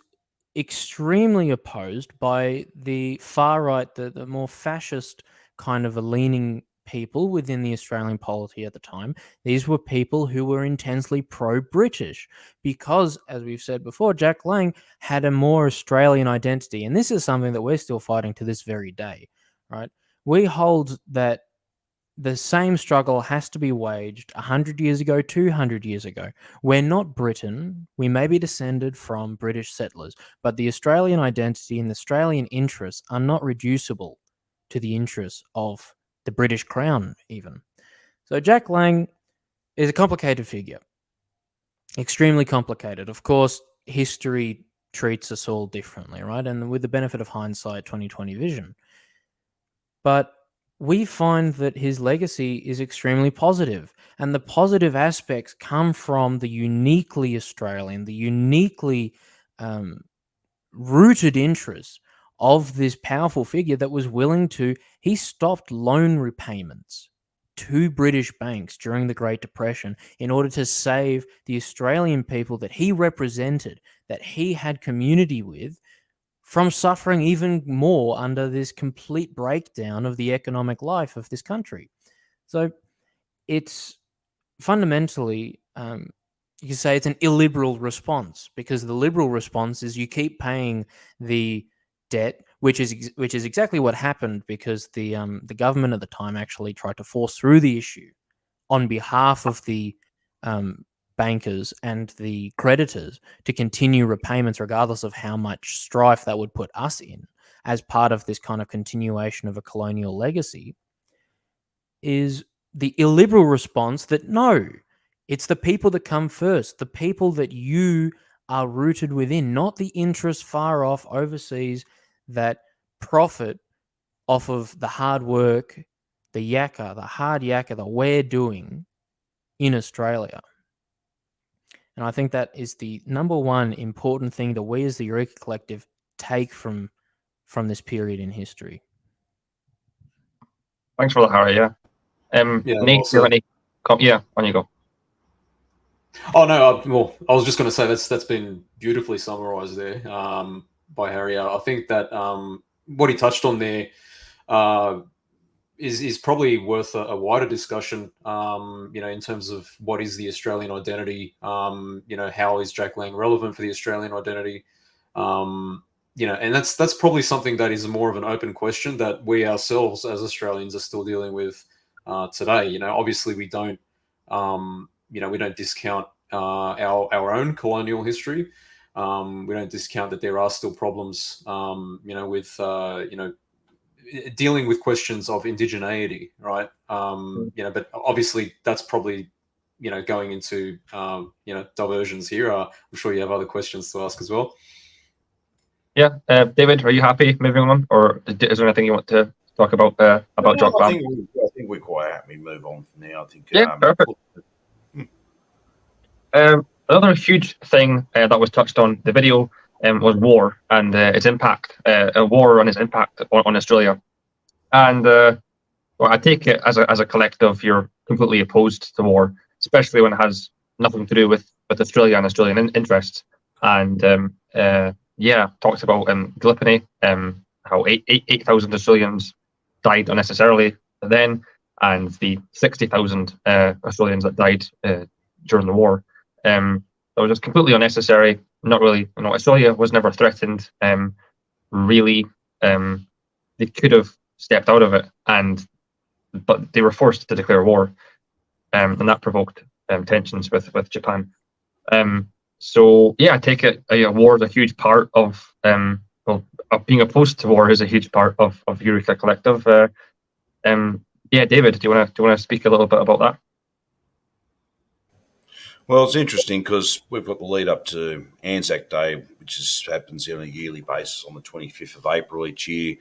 extremely opposed by the far right, the more fascist kind of a leaning people within the Australian polity at the time. These were people who were intensely pro-British because, as we've said before, Jack Lang had a more Australian identity. And this is something that we're still fighting to this very day, right? We hold that the same struggle has to be waged 100 years ago, 200 years ago. We're not Britain. We may be descended from British settlers, but the Australian identity and the Australian interests are not reducible to the interests of the British Crown, even. So Jack Lang is a complicated figure. Extremely complicated. Of course, history treats us all differently, right? And with the benefit of hindsight, 2020 vision. But we find that his legacy is extremely positive, and the positive aspects come from the uniquely Australian, the uniquely rooted interests of this powerful figure that was willing to, he stopped loan repayments to British banks during the Great Depression in order to save the Australian people that he represented, that he had community with, from suffering even more under this complete breakdown of the economic life of this country. So it's fundamentally, you can say it's an illiberal response, because the liberal response is you keep paying the debt, which is exactly what happened, because the government at the time actually tried to force through the issue on behalf of the bankers and the creditors to continue repayments regardless of how much strife that would put us in, as part of this kind of continuation of a colonial legacy. Is the illiberal response that no, it's the people that come first, the people that you are rooted within, not the interests far off overseas that profit off of the hard work, the hard yakka that we're doing in Australia. And I think that is the number one important thing that we as the Eureka Collective take from this period in history. Thanks for that, Harry. Yeah. Nate, do you have any? Yeah, on you go. Oh no, well, I was just going to say that's been beautifully summarised there by Harry. I think that what he touched on there is probably worth a wider discussion. In terms of what is the Australian identity. How is Jack Lang relevant for the Australian identity? And that's probably something that is more of an open question that we ourselves as Australians are still dealing with today. Obviously we don't. We don't discount our own colonial history. We don't discount that there are still problems, with dealing with questions of indigeneity, right? But obviously that's probably, going into, diversions here. I'm sure you have other questions to ask as well. Yeah, David, are you happy moving on, or is there anything you want to talk about Jack Lang? I think we're quite happy. Move on from now. I think. Yeah, perfect. Another huge thing that was touched on the video was war and its impact, war and its impact on Australia. And I take it as a collective, you're completely opposed to war, especially when it has nothing to do with Australia and Australian interests. And talks about Gallipoli, how 8,000 Australians died unnecessarily then, and the 60,000 Australians that died during the war. That was just completely unnecessary. Not really, Australia was never threatened. Really, they could have stepped out of it, but they were forced to declare war, and that provoked tensions with Japan. So yeah, I take it war is a huge part of being opposed to war is a huge part of Eureka Collective. Yeah, David, do you want to speak a little bit about that? Well, it's interesting because we've got the lead up to Anzac Day, which happens on a yearly basis on the 25th of April each year.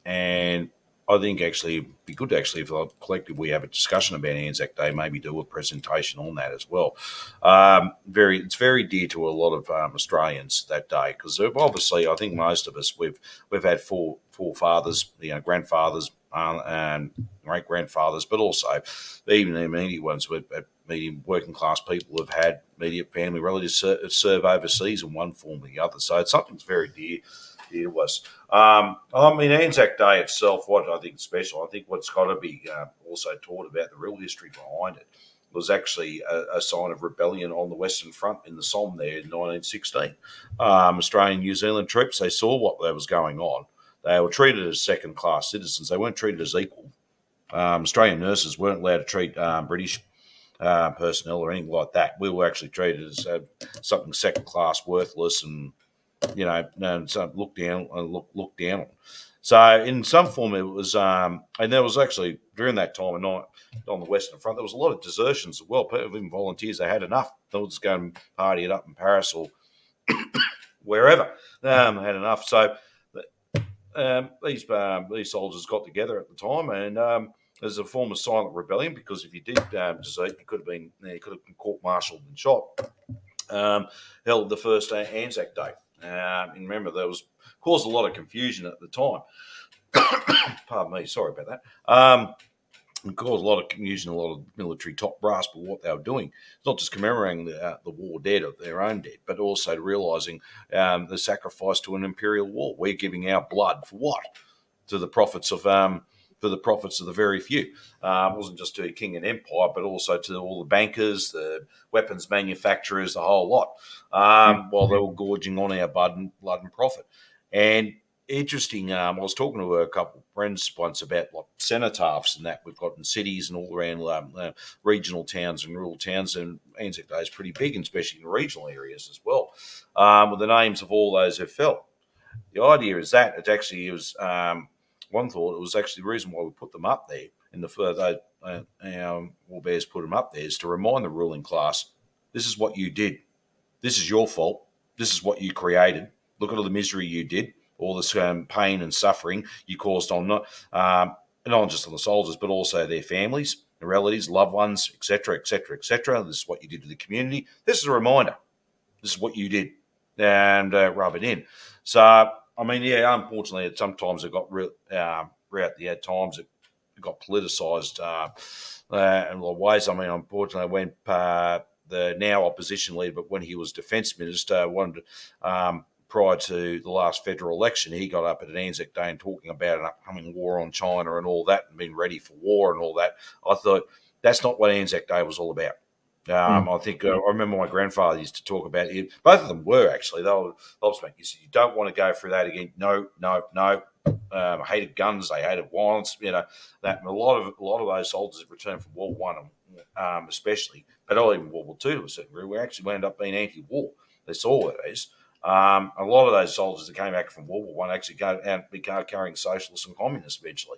And I think actually it'd be good if the collective we have a discussion about Anzac Day, maybe do a presentation on that as well. It's very dear to a lot of Australians that day because obviously I think most of us we've had forefathers, grandfathers and great grandfathers, but also even the immediate ones with medium working class people have had immediate family relatives serve overseas in one form or the other. So it's something that's very dear to us. I mean, Anzac Day itself, what I think is special, I think what's got to be also taught about the real history behind it was actually a sign of rebellion on the Western Front in the Somme there in 1916. Australian New Zealand troops, they saw what was going on. They were treated as second-class citizens. They weren't treated as equal. Australian nurses weren't allowed to treat British personnel or anything like that. We were actually treated as something second-class, worthless, and so looked down on. So in some form, it was, and there was actually during that time on the Western Front, there was a lot of desertions as well. People, even volunteers, they had enough. They would just go and party it up in Paris or wherever. Had enough. So these soldiers got together at the time and. As a form of silent rebellion, because if you did desert, you could have been court-martialed and shot. Held the first Anzac Day. And remember, there was caused a lot of confusion at the time. Pardon me, sorry about that. It caused a lot of confusion, a lot of military top brass for what they were doing. It's not just commemorating the war dead of their own dead, but also realising the sacrifice to an imperial war. We're giving our blood for what? To the profits of the very few. It wasn't just to a king and empire, but also to all the bankers, the weapons manufacturers, the whole lot, while they were gorging on our blood and profit. And interesting, I was talking to a couple of friends once about like cenotaphs and that we've got in cities and all around regional towns and rural towns, and Anzac Day is pretty big, and especially in regional areas as well, with the names of all those who fell. The idea is that it was... one thought it was actually the reason why we put them up there in the our forebears put them up there is to remind the ruling class, this is what you did. This is your fault. This is what you created. Look at all the misery you did, all this pain and suffering you caused on not just on the soldiers, but also their families, their relatives, loved ones, etc., etc., etc. This is what you did to the community. This is a reminder. This is what you did, and rub it in. So. I mean, yeah, unfortunately, sometimes it got at times it got politicised in a lot of ways. I mean, unfortunately, when the now opposition leader, but when he was defence minister, prior to the last federal election, he got up at an Anzac Day and talking about an upcoming war on China and all that, and being ready for war and all that. I thought that's not what Anzac Day was all about. I think I remember my grandfather used to talk about it. Both of them were actually. They were saying, "You said you don't want to go through that again." No. Hated guns. They hated violence. That and a lot of those soldiers have returned from World War I, especially, but not even World War II to a certain degree. We actually wound up being anti-war. They saw it as. A lot of those soldiers that came back from World War I actually go out began carrying socialists and communists eventually.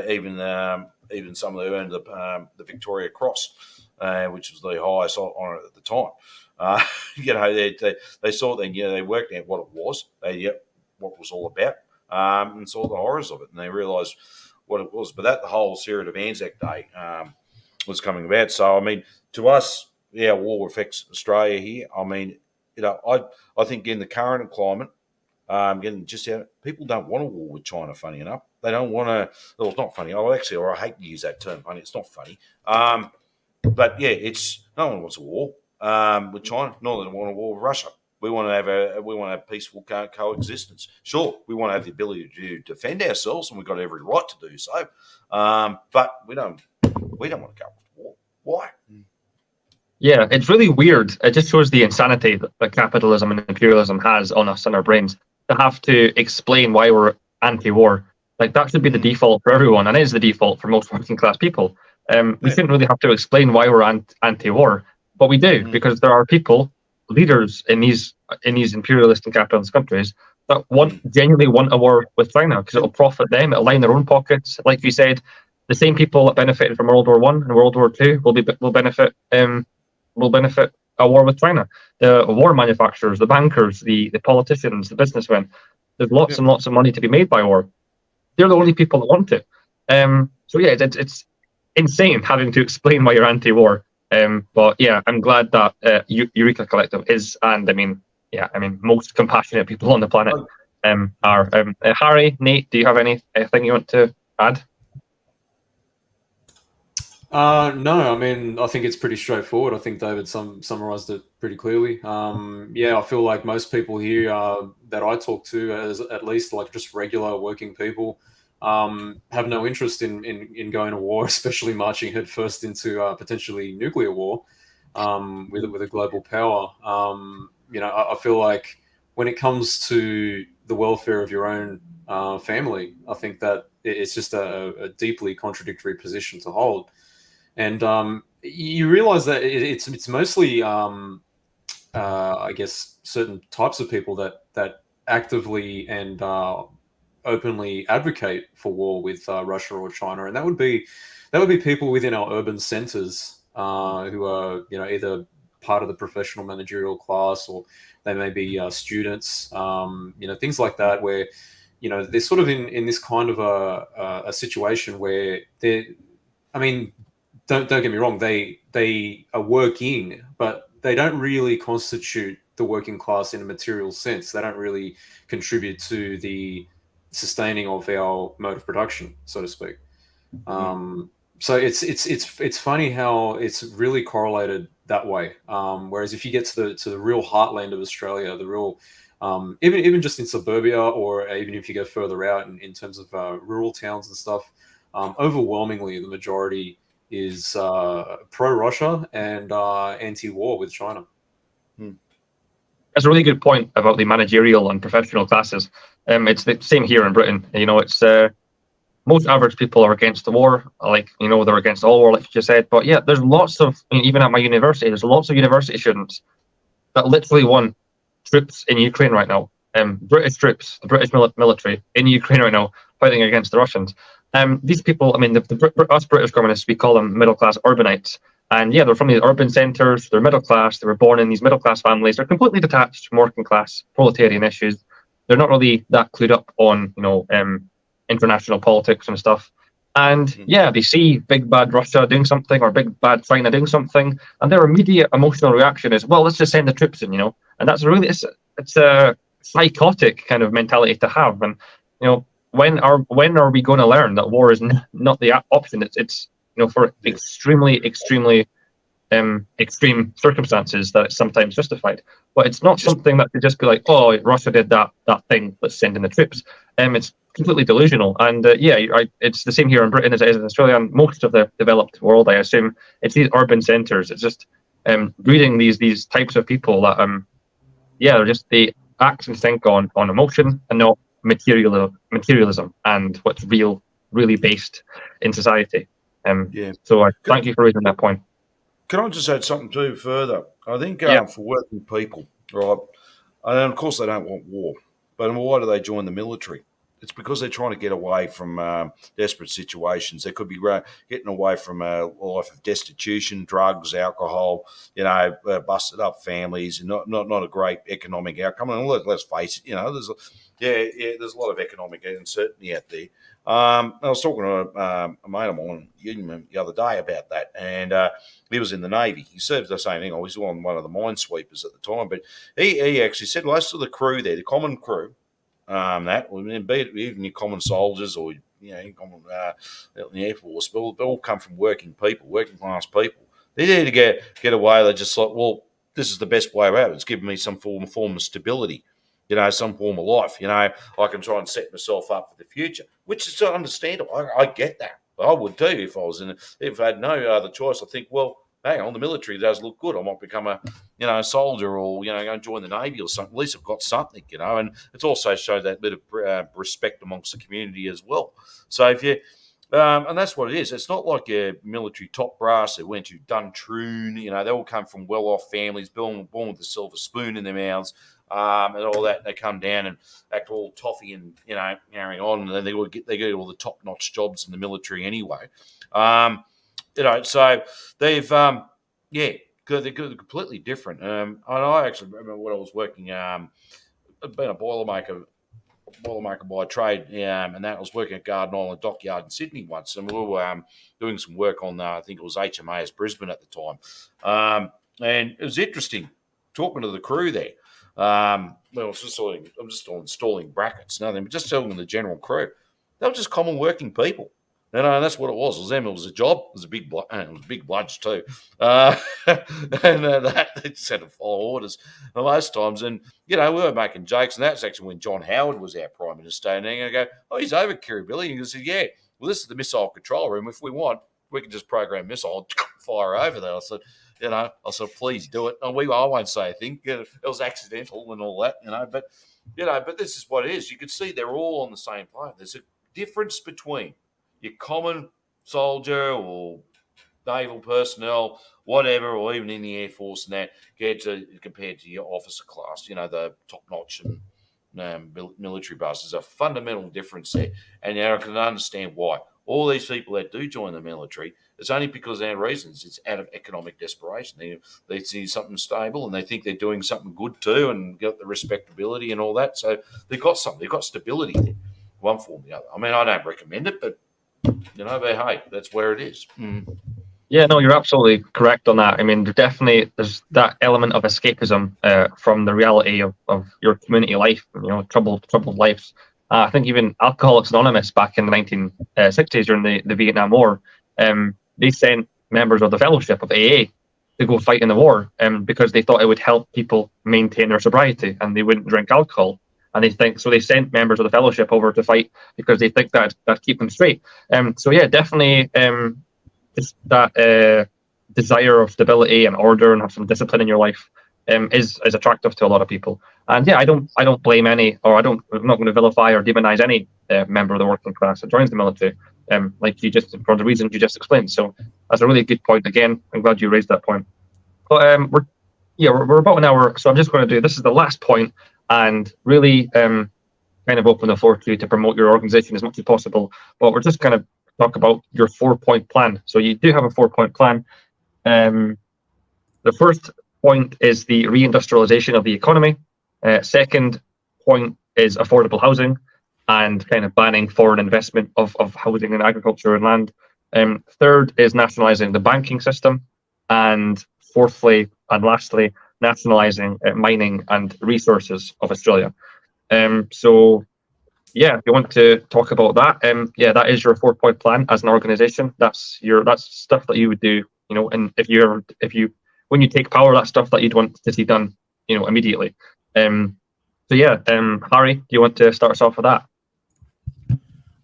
Even some of them earned the Victoria Cross. Which was the highest honour at the time. They saw it, they worked out what it was, what it was all about, and saw the horrors of it, and they realised what it was. But that the whole series of Anzac Day was coming about. So, I mean, to us, war affects Australia here. I mean, I think in the current climate, people don't want a war with China, funny enough. They don't want to, well, it's not funny. I hate to use that term, funny. It's not funny. But yeah, no one wants a war with China. Nor do they want a war with Russia. We want to have peaceful coexistence. Sure, we want to have the ability to defend ourselves, and we've got every right to do so. But we don't want to go to war. Why? Yeah, it's really weird. It just shows the insanity that capitalism and imperialism has on us and our brains to have to explain why we're anti-war. Like that should be the default for everyone, and it is the default for most working class people. We shouldn't really have to explain why we're anti-war. but we do because there are people, leaders in these imperialist and capitalist countries that genuinely want a war with China because it'll profit them, it'll line their own pockets. Like you said, the same people that benefited from World War One and World War Two will benefit a war with China. The war manufacturers, the bankers, the politicians, the businessmen. There's lots and lots of money to be made by war. They're the only people that want it. So yeah, it's insane having to explain why you're anti-war. But yeah, I'm glad that Eureka Collective is, and I mean, most compassionate people on the planet are. Harry, Nate, do you have anything you want to add? No, I mean, I think it's pretty straightforward. I think David summarized it pretty clearly. Yeah, I feel like most people here that I talk to, as at least like just regular working people, have no interest in going to war, especially marching headfirst into potentially nuclear war with a global power. I feel like when it comes to the welfare of your own family, I think that it's just a deeply contradictory position to hold. And you realize that it's mostly, I guess, certain types of people that actively and openly advocate for war with Russia or China, and that would be people within our urban centers who are either part of the professional managerial class, or they may be students, things like that, where they're sort of in this kind of a situation where they're, I mean, don't get me wrong, they are working, but they don't really constitute the working class in a material sense. They don't really contribute to the sustaining of our mode of production, so to speak. So it's funny how it's really correlated that way. Whereas if you get to the real heartland of Australia, the real even just in suburbia, or even if you go further out in terms of rural towns and stuff, overwhelmingly the majority is pro-Russia and anti-war with China. That's a really good point about the managerial and professional classes. It's the same here in Britain. It's most average people are against the war, they're against all war, like you just said. But yeah, there's lots of, even at my university, there's lots of university students that literally want troops in Ukraine right now. British troops, the British military in Ukraine right now, fighting against the Russians. These people, us British communists, we call them middle-class urbanites. And yeah, they're from these urban centres, they're middle class, they were born in these middle class families, they're completely detached from working class proletarian issues. They're not really that clued up on, international politics and stuff. And yeah, they see big bad Russia doing something or big bad China doing something, and their immediate emotional reaction is, well, let's just send the troops in, And that's really, it's a psychotic kind of mentality to have. And, when are we going to learn that war is not the option? It's for extremely extreme circumstances that it's sometimes justified. But it's not something that could just be like, oh, Russia did that thing, let's send in the troops. It's completely delusional. And it's the same here in Britain as it is in Australia and most of the developed world, I assume. It's these urban centres. It's just breeding these types of people that they act and think on emotion and not materialism and what's really based in society. So I thank you for raising that point. Can I just add something too further? I think for working people, right, and of course they don't want war, but why do they join the military? It's because they're trying to get away from desperate situations. They could be getting away from a life of destitution, drugs, alcohol, busted up families, and not a great economic outcome. And let's face it, there's a lot of economic uncertainty out there. I was talking to a mate of mine the other day about that, and he was in the Navy. He served the same thing. I was on one of the minesweepers at the time, but he actually said most of the crew there, the common crew, even your common soldiers or common in the Air Force, they all come from working class people. They're there to get away. They're just like, well, this is the best way out. It's giving me some form of stability. Some form of life. I can try and set myself up for the future, which is understandable. I get that. I would too if I had no other choice. I think, well, hang on, the military does look good. I might become a soldier or go and join the Navy or something. At least I've got something, and it's also showed that bit of respect amongst the community as well. So if you And that's what it is. It's not like a military top brass that went to Duntroon. They all come from well-off families, born with a silver spoon in their mouths, and all that. They come down and act all toffee and carrying on, and then they get all the top-notch jobs in the military anyway. So they've they're completely different. And I actually remember when I was working, being a Boilermaker by trade, and that I was working at Garden Island Dockyard in Sydney once, and we were doing some work on, I think it was HMAS Brisbane at the time, and it was interesting talking to the crew there. I'm just installing brackets, nothing, but just telling the general crew, they were just common working people. And that's what it was. It was a job. It was a big bludge too. That they just had to follow orders most times. And, we were making jokes. And that's actually when John Howard was our Prime Minister. And I go, oh, he's over Kirribilli. And he said, yeah, well, this is the missile control room. If we want, we can just program missile and fire over there. I said, please do it. And I won't say a thing. It was accidental and all that, but this is what it is. You can see they're all on the same plane. There's a difference between your common soldier or naval personnel, whatever, or even in the Air Force and that, compared to your officer class, the top-notch and military brass. There's a fundamental difference there. And I can understand why. All these people that do join the military, it's only because of their reasons. It's out of economic desperation. They see something stable and they think they're doing something good too and get the respectability and all that. So they've got something. They've got stability there, one form or the other. I mean, I don't recommend it, but but hey, that's where it is. Yeah, no, you're absolutely correct on that. I mean, there's that element of escapism from the reality of your community life, troubled lives. I think even Alcoholics Anonymous back in the 1960s during the Vietnam War, they sent members of the fellowship of AA to go fight in the war because they thought it would help people maintain their sobriety and they wouldn't drink alcohol. And they sent members of the fellowship over to fight because they think that'd keep them straight. So yeah, definitely just that desire of stability and order and have some discipline in your life is attractive to a lot of people. And yeah, I don't blame any, or I'm not going to vilify or demonize any member of the working class that joins the military, for the reasons you just explained. So that's a really good point. Again, I'm glad you raised that point. But we're about an hour, so I'm just going to do, this is the last point, and really kind of open the floor to promote your organization as much as possible. But we're just going to talk about your 4-point plan. So you do have a 4-point plan. The first point is the reindustrialization of the economy. Second point is affordable housing and kind of banning foreign investment of housing and agriculture and land. Third is nationalizing the banking system. And fourthly and lastly, nationalizing mining and resources of Australia. So yeah, if you want to talk about that, that is your 4-point plan as an organization. That's stuff that you would do, and when you take power, that's stuff that you'd want to see done, immediately. Harry, do you want to start us off with that?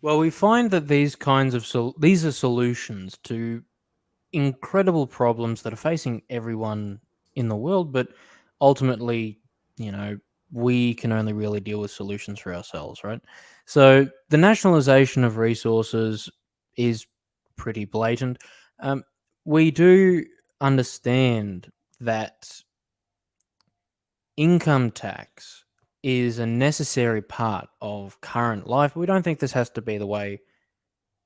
Well, we find that these are solutions to incredible problems that are facing everyone in the world, but ultimately, we can only really deal with solutions for ourselves, right? So the nationalization of resources is pretty blatant. We do understand that income tax is a necessary part of current life. We don't think this has to be the way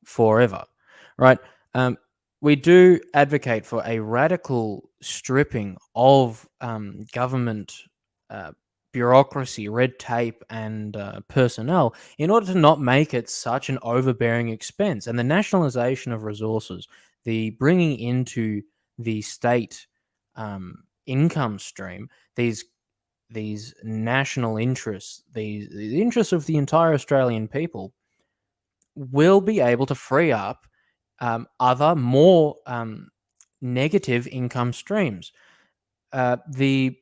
forever, right? We do advocate for a radical stripping of government bureaucracy, red tape, and personnel in order to not make it such an overbearing expense. And the nationalization of resources, the bringing into the state income stream, these national interests, the interests of the entire Australian people, will be able to free up other more negative income streams. The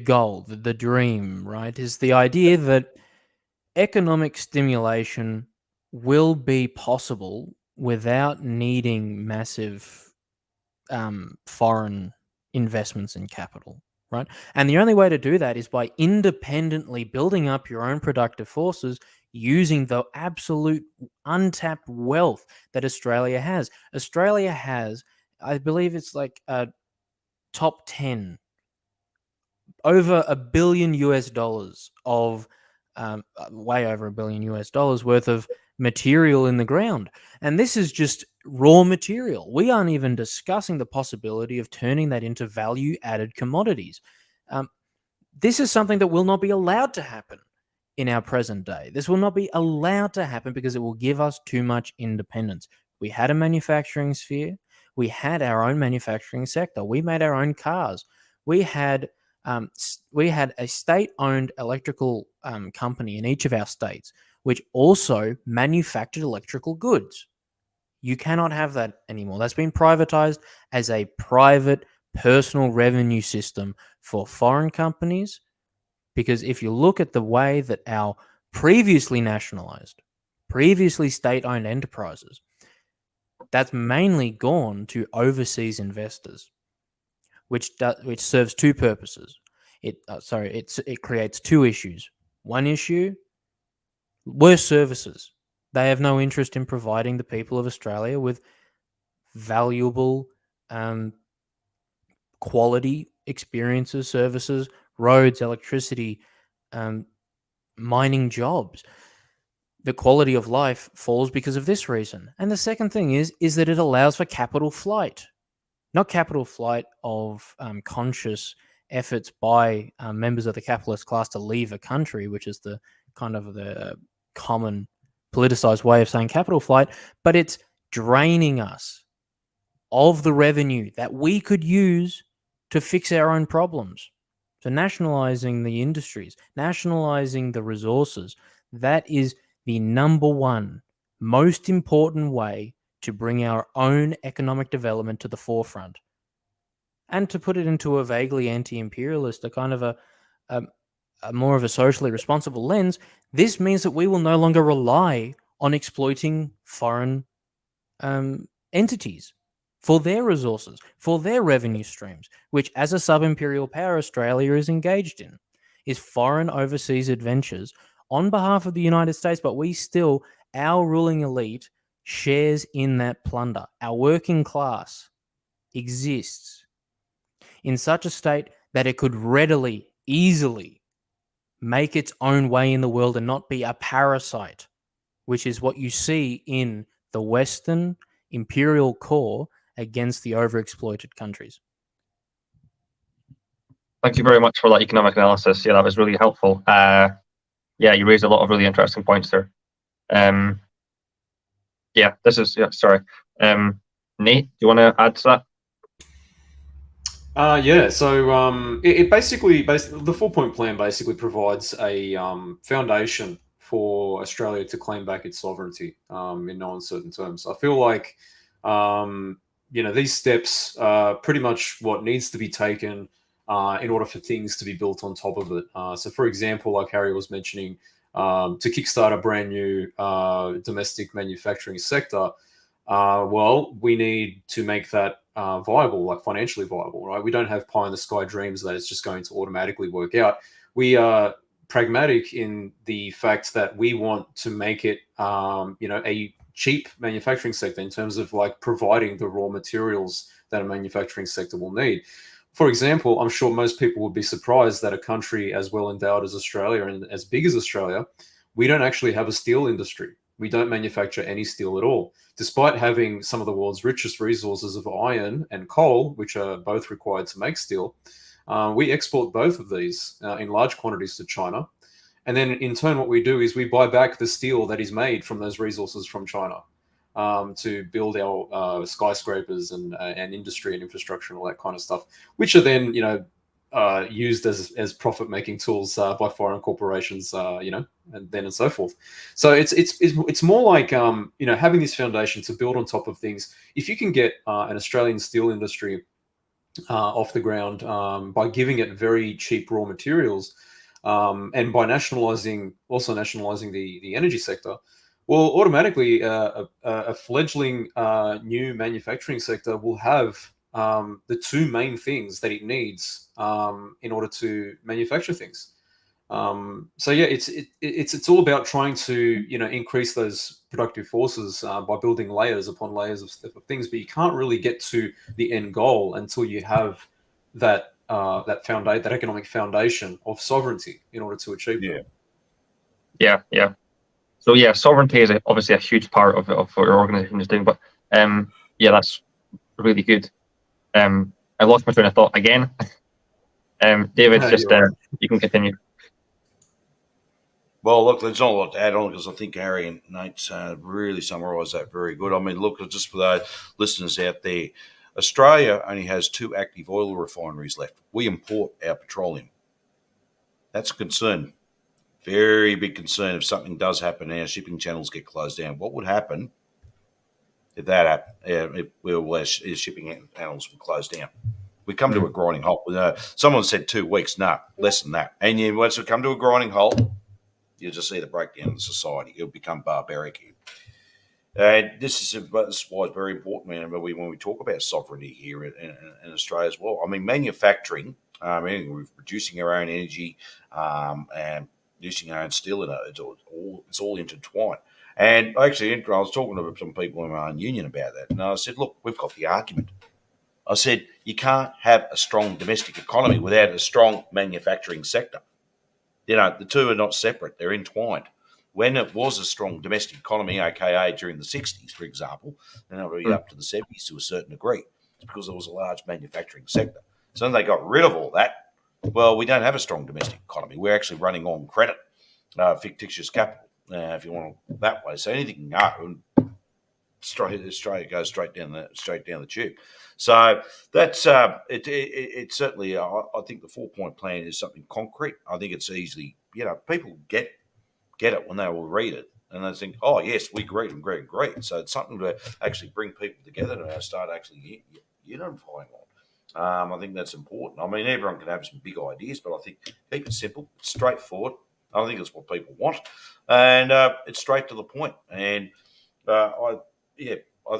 goal, the dream, right, is the idea that economic stimulation will be possible without needing massive foreign investments in capital, right? And the only way to do that is by independently building up your own productive forces, using the absolute untapped wealth that Australia has. Australia has, I believe it's like top 10, over $1 billion of way over $1 billion worth of material in the ground. And this is just raw material. We aren't even discussing the possibility of turning that into value added commodities. This is something that will not be allowed to happen in our present day. This will not be allowed to happen because it will give us too much independence. We had a manufacturing sphere. We had our own manufacturing sector. We made our own cars. We had a state-owned electrical company in each of our states, which also manufactured electrical goods. You cannot have that anymore. That's been privatized as a private personal revenue system for foreign companies. Because if you look at the way that our previously nationalized, previously state-owned enterprises, that's mainly gone to overseas investors, which serves two purposes. It creates two issues. One issue, worse services. They have no interest in providing the people of Australia with valuable quality experiences, services, roads, electricity, mining jobs. The quality of life falls because of this reason. And the second thing is that it allows for capital flight. Not capital flight of conscious efforts by members of the capitalist class to leave a country, which is the kind of the common politicized way of saying capital flight, but it's draining us of the revenue that we could use to fix our own problems. So nationalizing the industries, nationalizing the resources, that is the number one most important way to bring our own economic development to the forefront. And to put it into a vaguely anti-imperialist, a kind of a more of a socially responsible lens, this means that we will no longer rely on exploiting foreign entities for their resources, for their revenue streams, which as a sub-imperial power Australia is engaged in, is foreign overseas adventures on behalf of the United States, but our ruling elite shares in that plunder. Our working class exists in such a state that it could readily, easily make its own way in the world and not be a parasite, which is what you see in the Western imperial core against the overexploited countries. Thank you very much for that economic analysis. Yeah, that was really helpful. Yeah, you raised a lot of really interesting points there. Sorry. Nate, do you want to add to that? So it basically the 4-point plan basically provides a foundation for Australia to claim back its sovereignty in no uncertain terms. I feel like these steps are pretty much what needs to be taken in order for things to be built on top of it. So, for example, like Harry was mentioning, to kickstart a brand new domestic manufacturing sector, we need to make that viable, like financially viable, right? We don't have pie in the sky dreams that it's just going to automatically work out. We are pragmatic in the fact that we want to make it, a cheap manufacturing sector in terms of like providing the raw materials that a manufacturing sector will need. For example, I'm sure most people would be surprised that a country as well endowed as Australia and as big as Australia, we don't actually have a steel industry. We don't manufacture any steel at all, despite having some of the world's richest resources of iron and coal, which are both required to make steel. We export both of these in large quantities to China. And then in turn, what we do is we buy back the steel that is made from those resources from China to build our skyscrapers and industry and infrastructure and all that kind of stuff, which are then, used as profit-making tools by foreign corporations, and then and so forth. So it's more like, having this foundation to build on top of things. If you can get an Australian steel industry off the ground by giving it very cheap raw materials, and by nationalizing the energy sector, well, automatically a fledgling new manufacturing sector will have the two main things that it needs in order to manufacture things. So yeah, it's all about trying to increase those productive forces by building layers upon layers of things, but you can't really get to the end goal until you have that that economic foundation of sovereignty in order to achieve that. Yeah. So yeah, sovereignty is obviously a huge part of what your organization is doing. But yeah, that's really good. I lost my train of thought again. David, No, just you're right. you can continue. Well, look, there's not a lot to add on because I think Harry and Nate really summarised that very good. I mean, look, just for those listeners out there, Australia only has 2 active oil refineries left. We import our petroleum. That's a concern. Very big concern if something does happen and our shipping channels get closed down. What would happen if that happened? If shipping channels were closed down? We come to a grinding halt. Someone said 2 weeks. No, less than that. And once we come to a grinding halt, you'll just see the breakdown of the society. It'll become barbaric. And this is why it's very important, man, when we talk about sovereignty here in Australia as well. I mean, manufacturing, we're producing our own energy and using our own steel, it's all intertwined. And actually, I was talking to some people in my own union about that, and I said, look, we've got the argument. I said, you can't have a strong domestic economy without a strong manufacturing sector. The two are not separate, they're entwined. When it was a strong domestic economy, aka during the 60s, for example, and probably up to the 70s to a certain degree, it's because there was a large manufacturing sector. So when they got rid of all that, well, we don't have a strong domestic economy. We're actually running on credit, fictitious capital, if you want it that way. So anything can go, and Australia goes straight down the tube. So that's it. Certainly, I think the 4-point plan is something concrete. I think it's easily, people get it when they will read it, and they think, oh yes, we agree and great. So it's something to actually bring people together to start actually unifying on. I think that's important. I mean, everyone can have some big ideas, but I think keep it simple, it's straightforward. I think it's what people want, and it's straight to the point. And I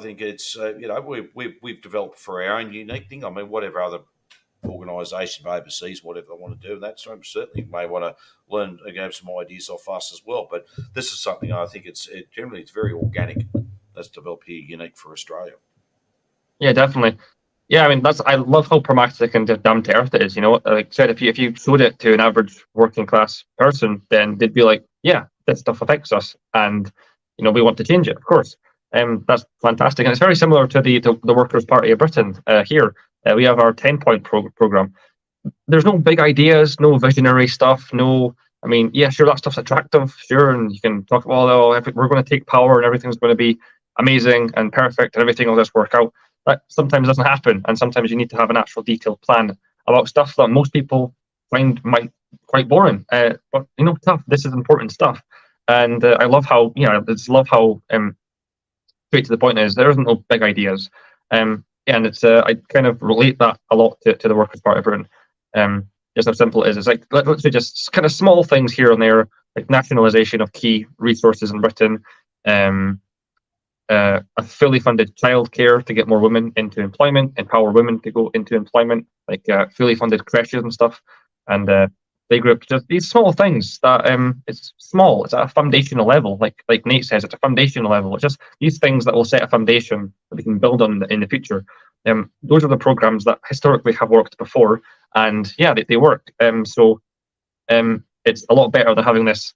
think it's we've developed for our own unique thing. I mean, whatever other organisation overseas, whatever they want to do, and that certainly may want to learn and have some ideas off us as well. But this is something I think generally it's very organic. That's developed here, unique for Australia. Yeah, definitely. Yeah, I mean I love how pragmatic and down to earth it is. Like I said, if you showed it to an average working class person, then they'd be like, yeah, this stuff affects us, and we want to change it, of course. That's fantastic, and it's very similar to the Workers' Party of Britain here. We have our 10-point program. There's no big ideas, no visionary stuff, no. I mean, yeah, sure, that stuff's attractive, sure, and you can talk about, we're going to take power and everything's going to be amazing and perfect and everything will just work out. That sometimes doesn't happen, and sometimes you need to have an actual detailed plan about stuff that most people find might quite boring. But tough. This is important stuff, and I love how straight to the point is there isn't no big ideas. And it's I kind of relate that a lot to the Workers' Party of Britain. Just how simple it is. It's like let's say just kind of small things here and there, like nationalisation of key resources in Britain, a fully funded childcare to get more women into employment, empower women to go into employment, like fully funded creches and stuff, and playgroups. Just these small things that it's small. It's at a foundational level, like Nate says, it's a foundational level. It's just these things that will set a foundation that we can build on in the future. Those are the programs that historically have worked before, and yeah, they work. So it's a lot better than having this,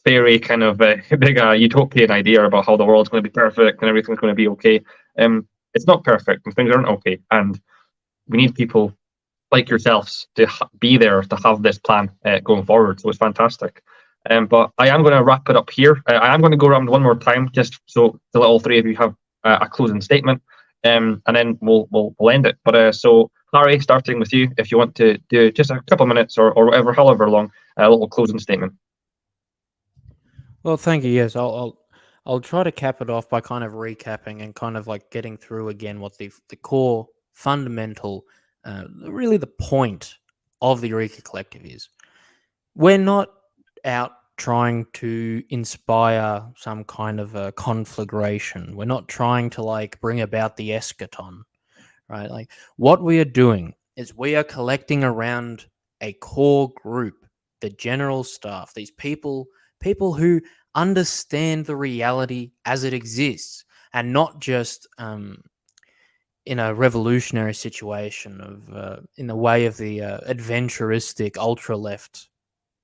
fairy kind of big utopian idea about how the world's going to be perfect and everything's going to be okay. It's not perfect, and things aren't okay, and we need people like yourselves to be there to have this plan going forward. So it's fantastic. But I am going to wrap it up here. I am going to go around one more time just so to let all three of you have a closing statement, and then we'll end it. But so Harry, starting with you, if you want to do just a couple minutes or whatever, however long, a little closing statement. Well, thank you. Yes, I'll try to cap it off by kind of recapping and kind of like getting through again what the core fundamental, really the point of the Eureka Collective is. We're not out trying to inspire some kind of a conflagration. We're not trying to like bring about the eschaton, right? Like what we are doing is we are collecting around a core group the general staff, these people who understand the reality as it exists, and not just in a revolutionary situation of in the way of the adventuristic ultra left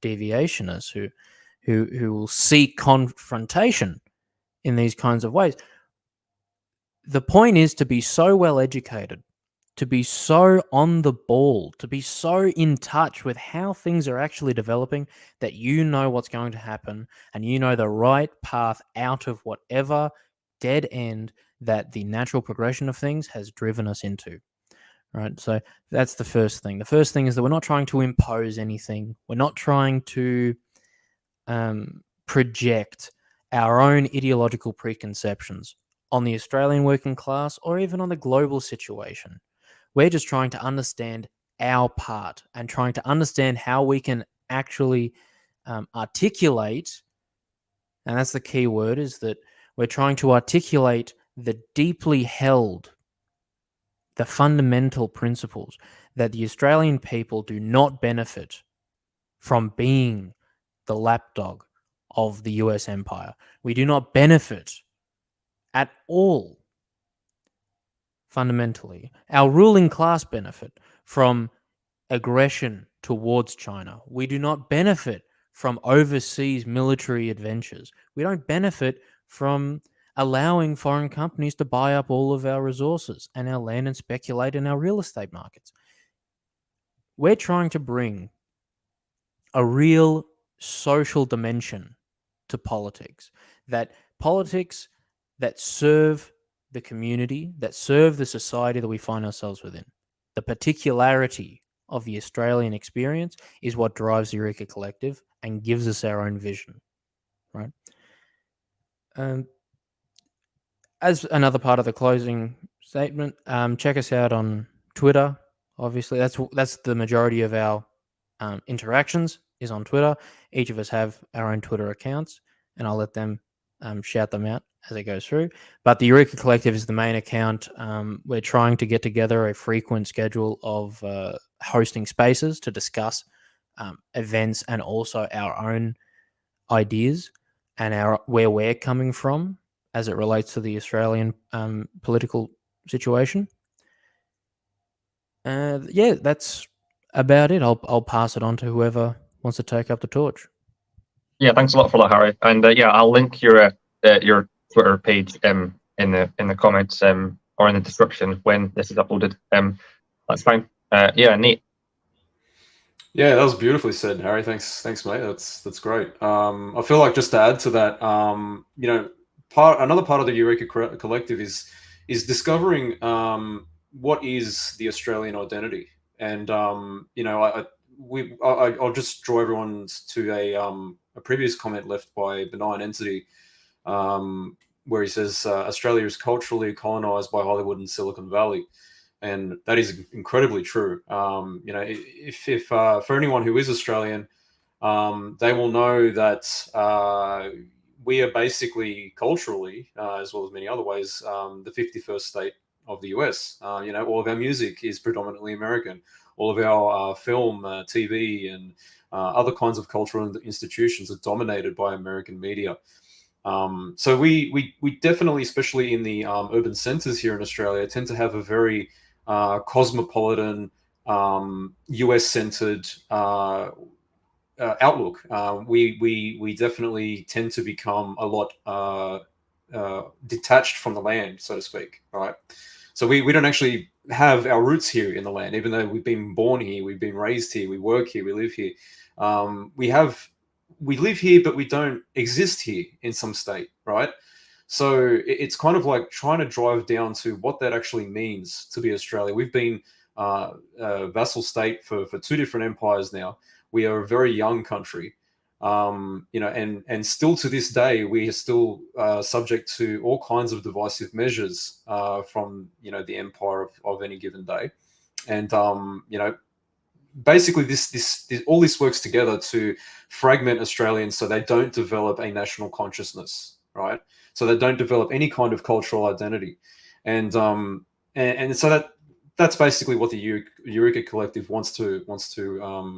deviationists who will seek confrontation in these kinds of ways. The point is to be so well educated, to be so on the ball, to be so in touch with how things are actually developing that you know what's going to happen and you know the right path out of whatever dead end that the natural progression of things has driven us into. Right? So that's the first thing. The first thing is that we're not trying to impose anything. We're not trying to project our own ideological preconceptions on the Australian working class or even on the global situation. We're just trying to understand our part and trying to understand how we can actually articulate, and that's the key word, is that we're trying to articulate the deeply held, the fundamental principles that the Australian people do not benefit from being the lapdog of the US empire. We do not benefit at all, fundamentally. Our ruling class benefit from aggression towards China. We do not benefit from overseas military adventures. We don't benefit from allowing foreign companies to buy up all of our resources and our land and speculate in our real estate markets. We're trying to bring a real social dimension to politics, that politics that serve the community, that serve the society that we find ourselves within. The particularity of the Australian experience is what drives the Eureka Collective and gives us our own vision, right? As another part of the closing statement, check us out on Twitter. Obviously, that's the majority of our interactions is on Twitter. Each of us have our own Twitter accounts, and I'll let them shout them out as it goes through. But the Eureka Collective is the main account. We're trying to get together a frequent schedule of hosting spaces to discuss events and also our own ideas and where we're coming from as it relates to the Australian political situation. Yeah, that's about it. I'll pass it on to whoever wants to take up the torch. Yeah, thanks a lot for that, Harry. And yeah, I'll link your Twitter page in the comments or in the description when this is uploaded. That's fine. Yeah, neat. Yeah, that was beautifully said, Harry. Thanks, mate. That's great. I feel like just to add to that, another part of the Eureka Collective is discovering what is the Australian identity, and I'll just draw everyone to a previous comment left by Benign Entity, where he says Australia is culturally colonized by Hollywood and Silicon Valley. And that is incredibly true. If for anyone who is Australian, they will know that we are basically culturally, as well as many other ways, the 51st state of the US. All of our music is predominantly American. All of our film, TV, and other kinds of cultural institutions are dominated by American media. So we definitely, especially in the urban centers here in Australia, tend to have a very cosmopolitan, US-centered outlook. We definitely tend to become a lot detached from the land, so to speak, right? So we don't actually have our roots here in the land, even though we've been born here, we've been raised here, we work here, we live here. We live here, but we don't exist here in some state, right? So it's kind of like trying to drive down to what that actually means to be Australia. We've been a vassal state for two different empires now. We are a very young country, and still to this day, we are still subject to all kinds of divisive measures from the empire of any given day, and basically this all this works together to fragment Australians so they don't develop a national consciousness, right? So they don't develop any kind of cultural identity, and so that's basically what the Eureka Collective wants to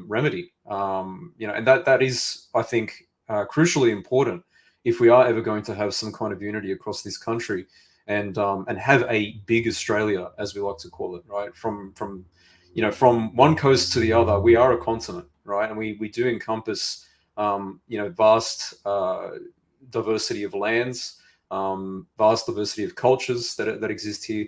remedy. And that is, I think, crucially important if we are ever going to have some kind of unity across this country, and have a big Australia, as we like to call it, right? From one coast to the other, we are a continent, right? And we do encompass vast diversity of lands, vast diversity of cultures that exist here.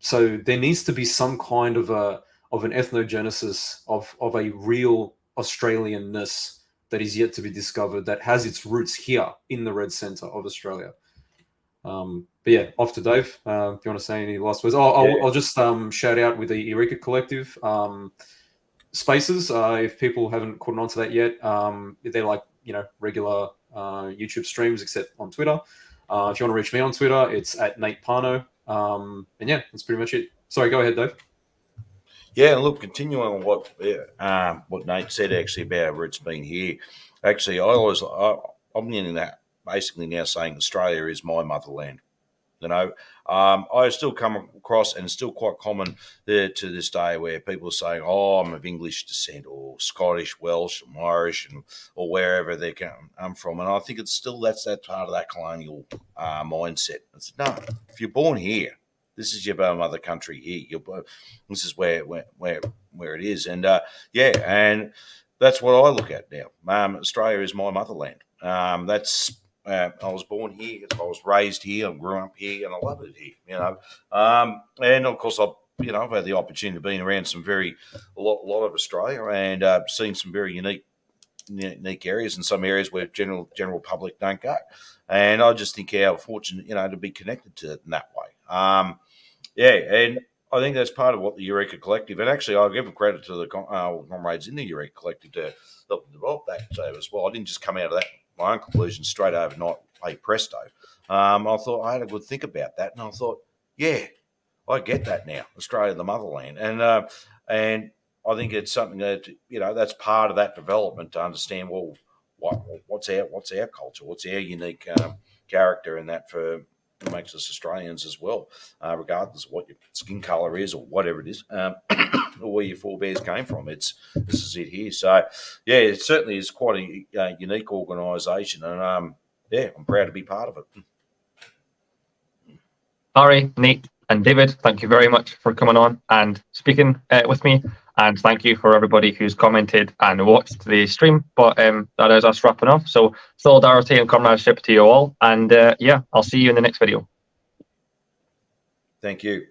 So there needs to be some kind of an ethnogenesis of a real Australianness that is yet to be discovered, that has its roots here in the red centre of Australia. But yeah, off to Dave. If you want to say any last words, I'll just shout out with the Eureka Collective spaces. If people haven't caught on to that yet, they're like regular YouTube streams, except on Twitter. If you want to reach me on Twitter, it's at Nate Parno. And yeah, that's pretty much it. Sorry, go ahead, Dave. Yeah, and look, continuing on what Nate said actually about our roots being here. Actually, I'm getting that basically now saying Australia is my motherland. I still come across, and it's still quite common to this day, where people are saying, "Oh, I'm of English descent, or Scottish, Welsh, or Irish, or wherever they come from." And I think it's still that's that part of that colonial mindset. It's no, if you're born here, this is your mother country here. This is where it is, and and that's what I look at now. Australia is my motherland. I was born here, I was raised here, I grew up here, and I love it here. And of course I've had the opportunity of being around a lot of Australia, and seen some very unique areas, and some areas where general public don't go. And I just think how fortunate to be connected to it in that way. And I think that's part of what the Eureka Collective, and actually I'll give credit to the comrades in the Eureka Collective to help develop that as well. I didn't just come out of that my own conclusion straight overnight, hey presto. I thought I had a good think about that, and I thought, yeah, I get that now. Australia, the motherland, and I think it's something that that's part of that development to understand. Well, what's our culture? What's our unique character, and that makes us Australians as well, regardless of what your skin colour is or whatever it is, or where your forebears came from. This is it here. So, yeah, it certainly is quite a unique organisation, and I'm proud to be part of it. Harry, Nate, and David, thank you very much for coming on and speaking with me. And thank you for everybody who's commented and watched the stream. But that is us wrapping up. So solidarity and comradeship to you all. And I'll see you in the next video. Thank you.